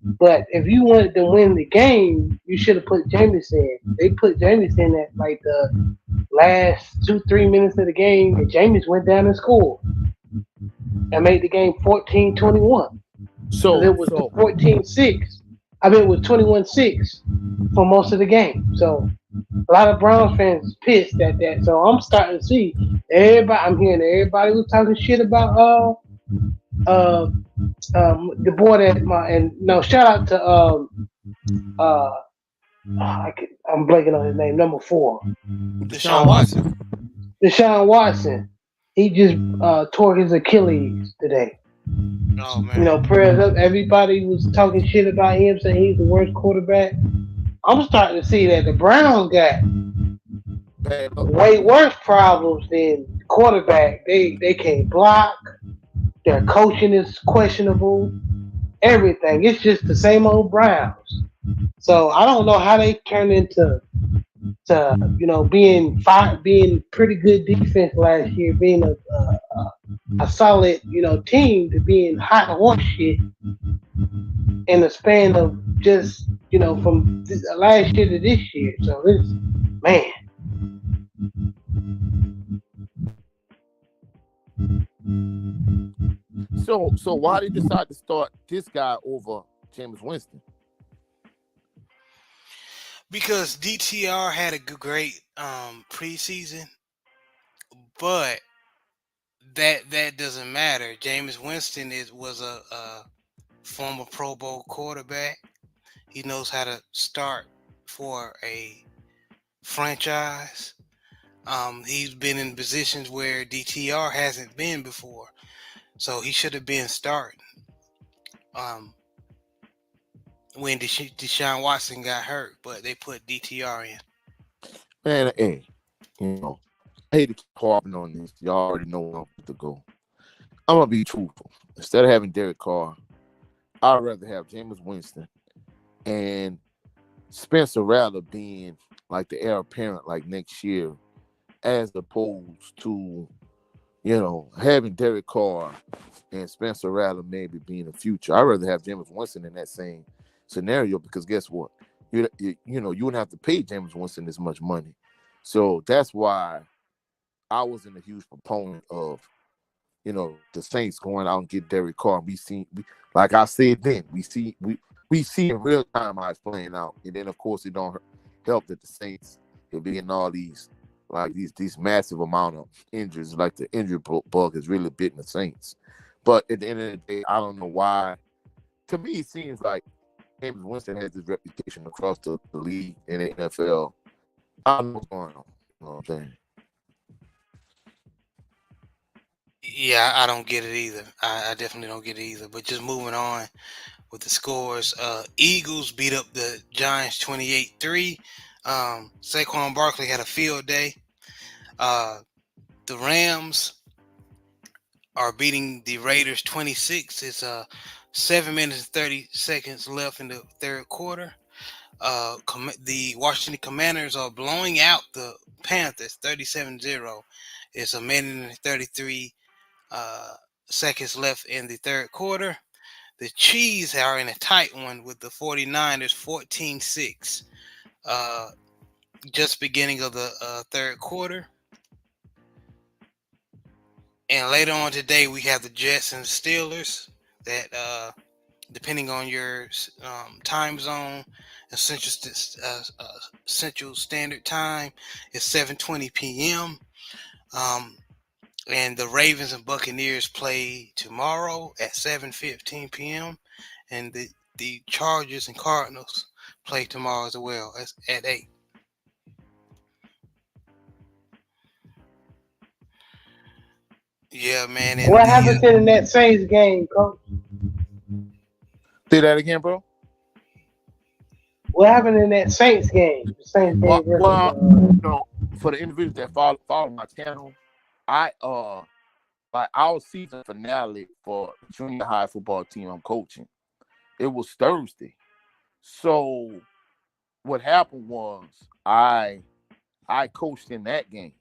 But if you wanted to win the game, you should have put Jameis in. They put Jameis in at like the last 2-3 minutes of the game, and Jameis went down and scored and made the game 14-21. So it was 14-6. I mean, it was 21-6 for most of the game. So a lot of Browns fans pissed at that. So I'm starting to see everybody. I'm hearing everybody was talking shit about the boy shout out to I'm blanking on his name, number 4. Deshaun Watson. Deshaun Watson. He just tore his Achilles today. Oh man. Prayers up. Everybody was talking shit about him, saying he's the worst quarterback. I'm starting to see that the Browns got way worse problems than quarterback. They can't block. Their coaching is questionable. Everything. It's just the same old Browns. So I don't know how they turn into being pretty good defense last year, being a solid team, to being hot horse shit in the span of just from last year to this year. So this man. So why did you decide to start this guy over Jameis Winston? Because DTR had a great preseason, but that doesn't matter. Jameis Winston was a former Pro Bowl quarterback. He knows how to start for a franchise. He's been in positions where DTR hasn't been before, so he should have been starting. When Deshaun Watson got hurt, but they put DTR in. Man, hey, I hate to keep harping on this. Y'all already know where I'm about to go. I'm gonna be truthful. Instead of having Derek Carr, I'd rather have Jameis Winston and Spencer Rattler being like the heir apparent like next year, as opposed to having Derek Carr and Spencer Rattler maybe being the future. I'd rather have Jameis Winston in that same scenario, because guess what? You wouldn't have to pay Jameis Winston this much money. So that's why I wasn't a huge proponent of the Saints going out and get Derek Carr. Like I said then, we see in real time how it's playing out. And then of course it don't help that the Saints will be in all these like these massive amount of injuries. Like the injury bug has really bitten the Saints. But at the end of the day, I don't know why. To me, it seems like James Winston has this reputation across the league in the NFL. I don't know what's going on. You know what I'm saying? Yeah, I don't get it either. I definitely don't get it either. But just moving on with the scores, Eagles beat up the Giants 28-3. Saquon Barkley had a field day. Uh, the Rams are beating the Raiders 26. It's 7 minutes and 30 seconds left in the third quarter. The Washington Commanders are blowing out the Panthers 37-0. It's a minute and 33 seconds left in the third quarter. The Chiefs are in a tight one with the 49ers 14-6. Just beginning of the third quarter. And later on today, we have the Jets and Steelers that, depending on your time zone, Central Standard Time is 7:20 p.m. And the Ravens and Buccaneers play tomorrow at 7:15 p.m. And the Chargers and Cardinals play tomorrow as well at 8. Yeah, man. And What happened in that Saints game, Coach? Say that again, bro. What happened in that Saints game? The Saints game For the individuals that follow my channel, I like our season finale for junior high football team I'm coaching. It was Thursday. So what happened was I coached in that game.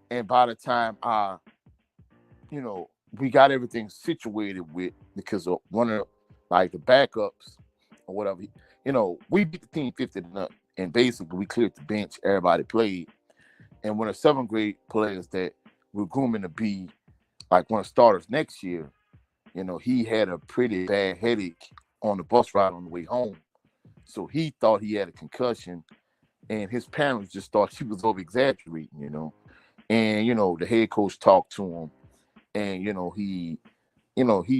And by the time we got everything situated with, because of one of like the backups or whatever, we beat the team 50-0, and basically we cleared the bench. Everybody played, and one of 7th grade players that we're grooming to be like one of the starters next year, he had a pretty bad headache on the bus ride on the way home, so he thought he had a concussion, and his parents just thought he was over exaggerating, and the head coach talked to him, and he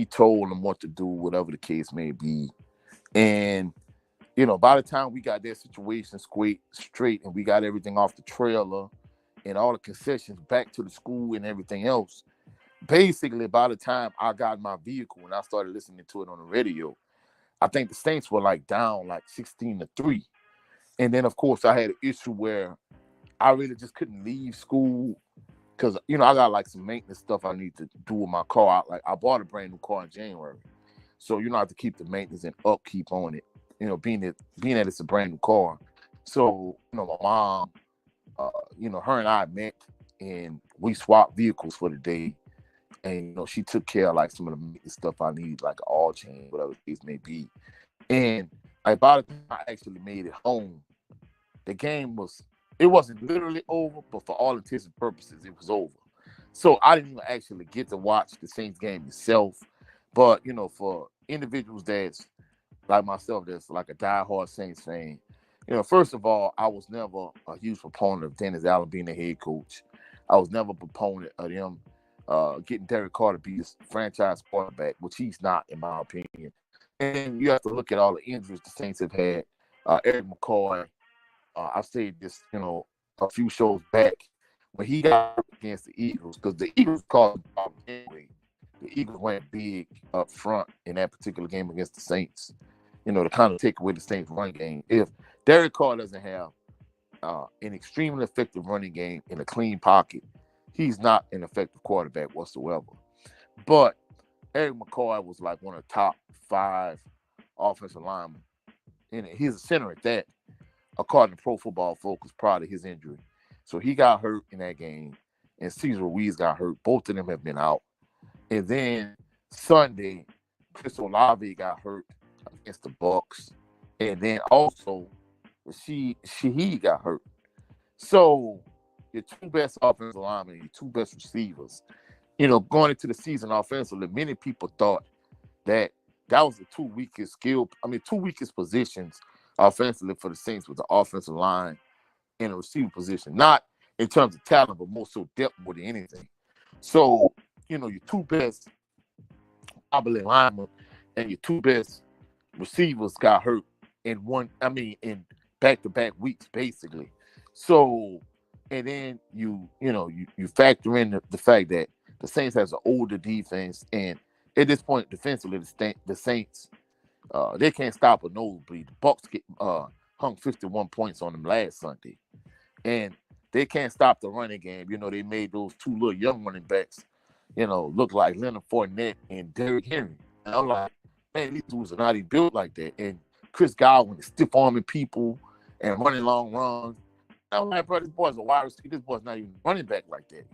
told him what to do, whatever the case may be. And by the time we got that situation straight and we got everything off the trailer and all the concessions back to the school and everything else, basically by the time I got my vehicle and I started listening to it on the radio, I think the Saints were like down like 16-3. And then of course I had an issue where I really just couldn't leave school because I got like some maintenance stuff I need to do with my car. I bought a brand new car in January, so I have to keep the maintenance and upkeep on it. Being that it's a brand new car. So my mom, her and I met and we swapped vehicles for the day, and she took care of like some of the maintenance stuff I need, like an oil change, whatever the case may be. And like by the time I actually made it home, the game wasn't literally over, but for all intents and purposes, it was over. So I didn't even actually get to watch the Saints game itself. But, for individuals that's like myself, that's like a diehard Saints fan, first of all, I was never a huge proponent of Dennis Allen being the head coach. I was never a proponent of them getting Derek Carr to be his franchise quarterback, which he's not, in my opinion. And you have to look at all the injuries the Saints have had. Eric McCoy, I said this, a few shows back when he got against the Eagles, because the Eagles caused the problem anyway. The Eagles went big up front in that particular game against the Saints, to kind of take away the Saints' run game. If Derek Carr doesn't have an extremely effective running game in a clean pocket, he's not an effective quarterback whatsoever. But Eric McCoy was like one of the top 5 offensive linemen, and he's a center at that, according to Pro Football Focus, prior to his injury. So he got hurt in that game, and Cesar Ruiz got hurt. Both of them have been out. And then Sunday, Chris Olave got hurt against the Bucs, and then also Shaheed got hurt. So your 2 best offensive linemen, your 2 best receivers, going into the season offensively, many people thought that was the 2 weakest positions offensively for the Saints, with the offensive line and the receiver position. Not in terms of talent, but more so depth more than anything. So, you know, your two best probably linemen and your two best receivers got hurt in back-to-back weeks, basically. So, and then you factor in the fact that the Saints has an older defense, and at this point, defensively, the Saints they can't stop a nosebleed. The Bucks hung 51 points on them last Sunday, and they can't stop the running game. You know, they made those two little young running backs, look like Leonard Fournette and Derrick Henry. And I'm like, man, these dudes are not even built like that. And Chris Godwin is stiff arming people and running long runs. I'm like, bro, this boy's a wide receiver. This boy's not even running back like that.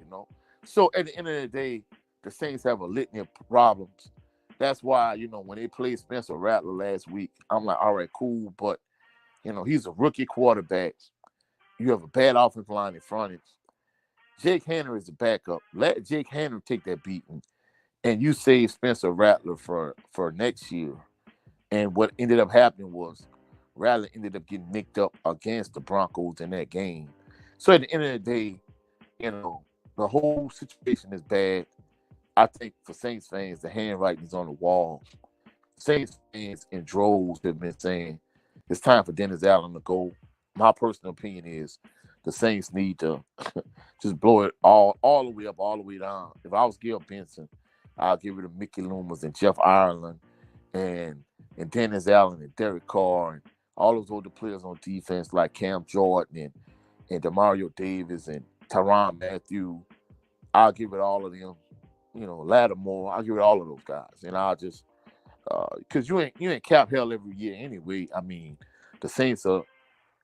So at the end of the day, the Saints have a litany of problems. That's why, when they played Spencer Rattler last week, I'm like, all right, cool. But, he's a rookie quarterback. You have a bad offensive line in front of him. Jake Henry is the backup. Let Jake Henry take that beating, and you save Spencer Rattler for next year. And what ended up happening was Rattler ended up getting nicked up against the Broncos in that game. So at the end of the day, the whole situation is bad. I think for Saints fans, the handwriting is on the wall. Saints fans in droves have been saying it's time for Dennis Allen to go. My personal opinion is the Saints need to just blow it all the way up, all the way down. If I was Gil Benson, I'll give it to Mickey Loomis and Jeff Ireland and Dennis Allen and Derek Carr and all those older players on defense like Cam Jordan and Demario Davis and Tyrann Mathieu. I'll give it all of them. Lattimore, I'll give it all of those guys. And I'll just because you ain't cap hell every year anyway. I mean, the Saints are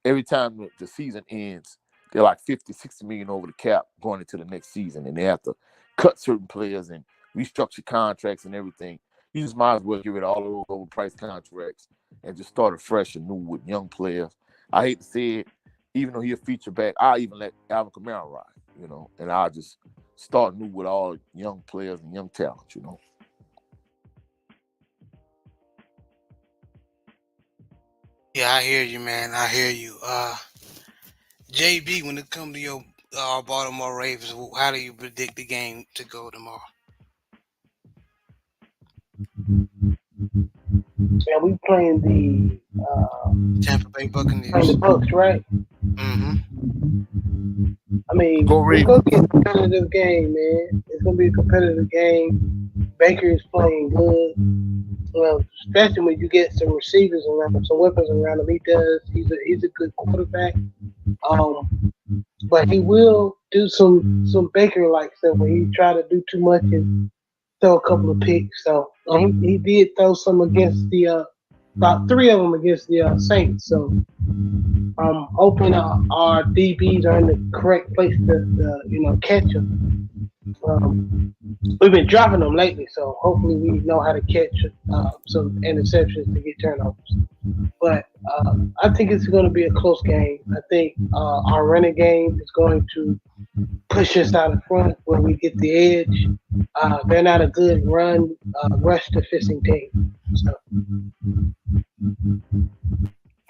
every time the season ends, they're like 50, 60 million over the cap going into the next season, and they have to cut certain players and restructure contracts and everything. You just might as well give it all of those overpriced contracts and just start afresh and new with young players. I hate to say it, even though he'll feature back, I'll even let Alvin Kamara ride, and I'll just start new with all young players and young talent, Yeah, I hear you, man. I hear you. JB, when it comes to your Baltimore Ravens, how do you predict the game to go tomorrow? Yeah, we playing the Tampa Bay Buccaneers. playing the Bucks, right? Mm-hmm. I mean, it's gonna be a competitive game, man. It's gonna be a competitive game. Baker is playing good. Especially when you get some receivers around him, some weapons around him. He does. He's a good quarterback. But he will do some Baker like stuff where he try to do too much and throw a couple of picks. So he did throw some against the about 3 of them against the Saints. So I'm hoping our DBs are in the correct place to catch them. We've been dropping them lately, so hopefully we know how to catch some interceptions to get turnovers. But I think it's going to be a close game. I think our running game is going to push us out in front where we get the edge. They're not a good rush defending team. So.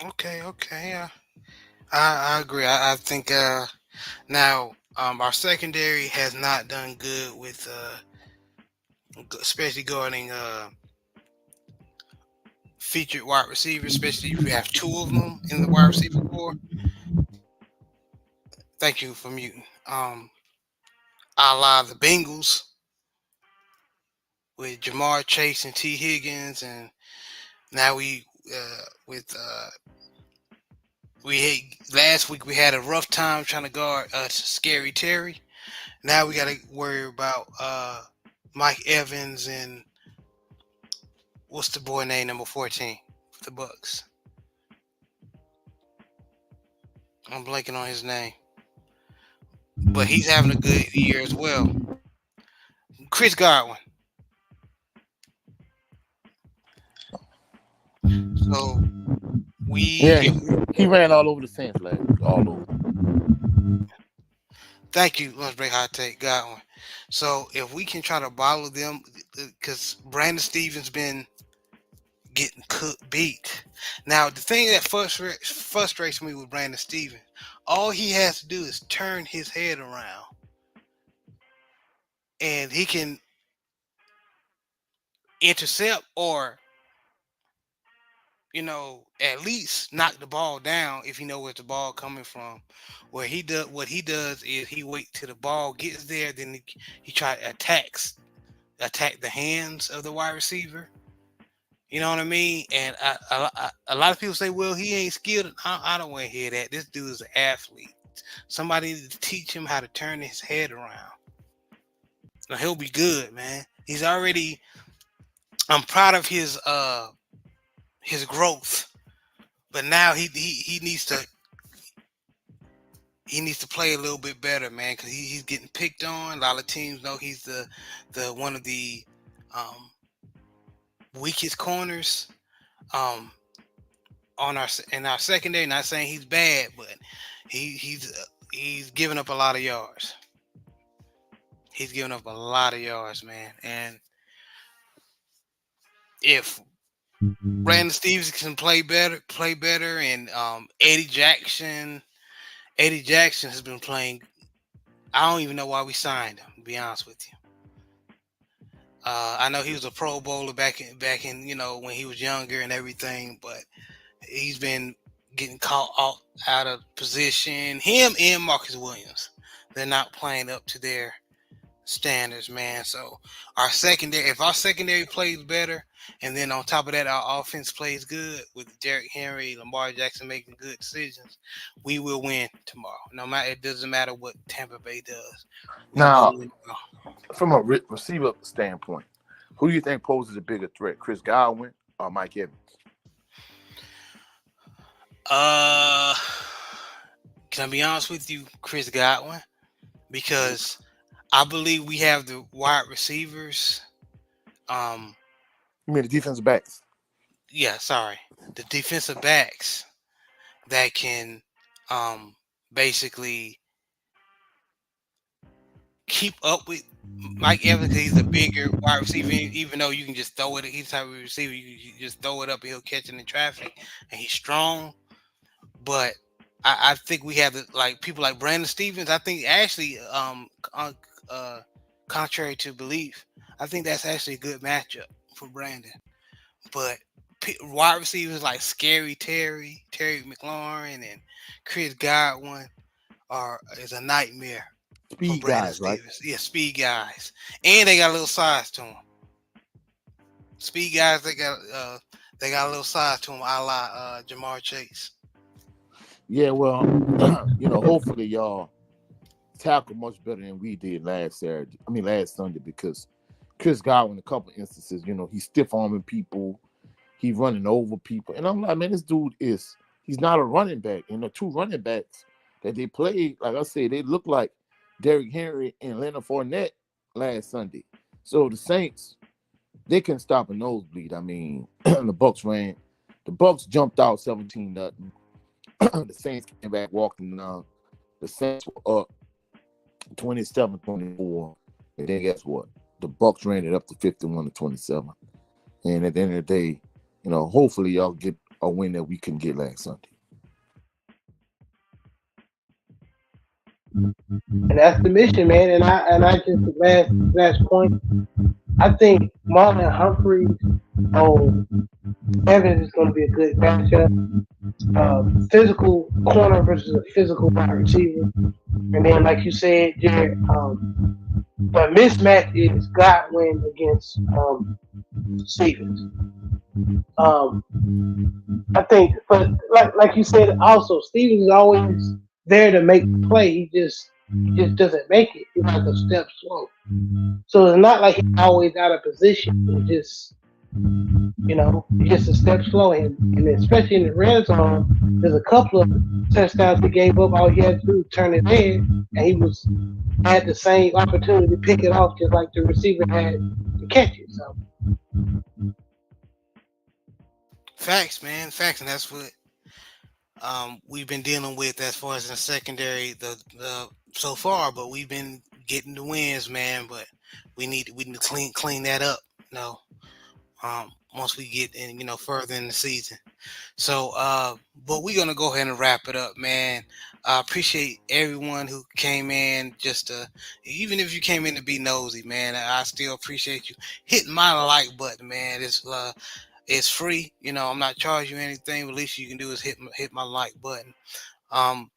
Okay. I agree. I think now our secondary has not done good with especially guarding featured wide receivers, especially if you have 2 of them in the wide receiver core. Thank you for muting. A la the Bengals with Jamar Chase and T. Higgins, and now we last week we had a rough time trying to guard Scary Terry. Now we got to worry about Mike Evans and what's the boy name, number 14 for the Bucks? I'm blanking on his name, but he's having a good year as well. Chris Godwin. So he ran all over the Saints last week, all over. Thank you, Lunch Break Hot Take Godwin. So if we can try to bottle them, because Brandon Stevens been getting beat. Now the thing that frustrates me with Brandon Stevens, all he has to do is turn his head around, and he can intercept or, at least knock the ball down if you know where the ball coming from. What he does is he wait till the ball gets there, then he try to attack the hands of the wide receiver. You know what I mean? And a lot of people say, well, he ain't skilled. I don't want to hear that. This dude is an athlete. Somebody to teach him how to turn his head around. Now, he'll be good, man. I'm proud of his growth, but now he needs to play a little bit better, man, because he's getting picked on. A lot of teams know he's the one of the weakest corners in our secondary. Not saying he's bad, but he's giving up a lot of yards. He's giving up a lot of yards, man. And if Brandon Stevens can play better, and Eddie Jackson has been playing. I don't even know why we signed him, to be honest with you. I know he was a Pro Bowler back in when he was younger and everything, but he's been getting caught out of position. Him and Marcus Williams, they're not playing up to their standards, man. So if our secondary plays better, and then on top of that, our offense plays good with Derrick Henry, Lamar Jackson making good decisions, we will win tomorrow. It doesn't matter what Tampa Bay does. Now, from a receiver standpoint, who do you think poses a bigger threat, Chris Godwin or Mike Evans? Can I be honest with you, Chris Godwin? Because I believe we have the wide receivers. You mean the defensive backs? Yeah, sorry. The defensive backs that can basically keep up with Mike Evans. He's a bigger wide receiver, even though you can just throw it. He's the type of receiver you just throw it up and he'll catch it in traffic, and he's strong. But I think we have people like Brandon Stevens. I think actually, contrary to belief, I think that's actually a good matchup for Brandon. But wide receivers like Scary Terry McLaurin, and Chris Godwin is a nightmare. Speed guys, right? Yeah, speed guys, and they got a little size to them. Speed guys, they got a little size to them, a la Jamar Chase. Yeah, well, hopefully y'all tackle much better than we did last Sunday, because Chris Godwin, a couple instances, he's stiff arming people, he's running over people, and I'm like, man, this dude he's not a running back. And the two running backs that they played, like I said, they look like Derrick Henry and Leonard Fournette last Sunday. So the Saints, they can stop a nosebleed. I mean, the Bucs jumped out 17-0. The Saints came back walking down. The Saints were up 27-24. And then guess what? The Bucs ran it up to 51-27. And at the end of the day, hopefully y'all get a win that we couldn't get last Sunday. And that's the mission, man. And I just last point. I think Marlon Humphreys on Evans is going to be a good matchup. Physical corner versus a physical wide receiver, and then like you said, Jared, the mismatch is Godwin against Stevens. I think, but like you said, also Stevens is always there to make the play. He just doesn't make it. He's like a step slow. So it's not like he's always out of position. It's just a step slow. And especially in the red zone, there's a couple of touchdowns he gave up. All he had to do was turn his head, and he had the same opportunity to pick it off, just like the receiver had to catch it. So. Facts, man. Facts, and that's what we've been dealing with as far as in the secondary so far. But we've been getting the wins, man. But we need to clean that up. once we get in, further in the season. So, but we're gonna go ahead and wrap it up, man. I appreciate everyone who came in. Even if you came in to be nosy, man, I still appreciate you hitting my like button, man. It's free. I'm not charging you anything. But least you can do is hit my like button. Um,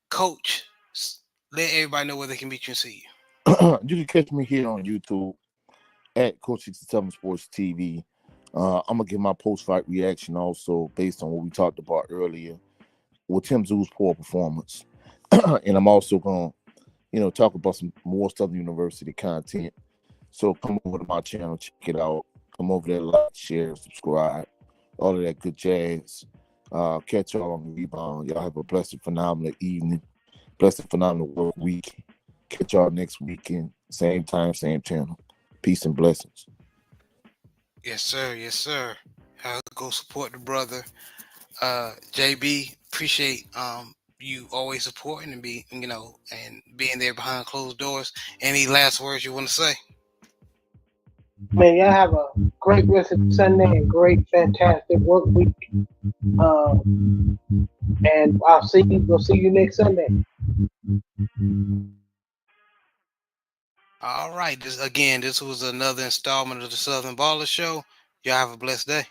Coach, let everybody know where they can meet you and see you. You can catch me here on YouTube at Coach 67 Sports TV. I'm gonna give my post-fight reaction also based on what we talked about earlier with Tim Zoo's poor performance, and I'm also gonna, talk about some more Southern University content. So come over to my channel, check it out. Come over there, like, share, subscribe, all of that good jazz. Catch y'all on the rebound. Y'all have a blessed, phenomenal evening, blessed, phenomenal work week. Catch y'all next weekend, same time, same channel. Peace and blessings. Yes, sir. Yes, sir. Go support the brother. JB, appreciate you always supporting and and being there behind closed doors. Any last words you want to say? Man, y'all have a great rest of Sunday and great, fantastic work week. And we'll see you next Sunday. All right. This was another installment of the Southern Baller Show. Y'all have a blessed day.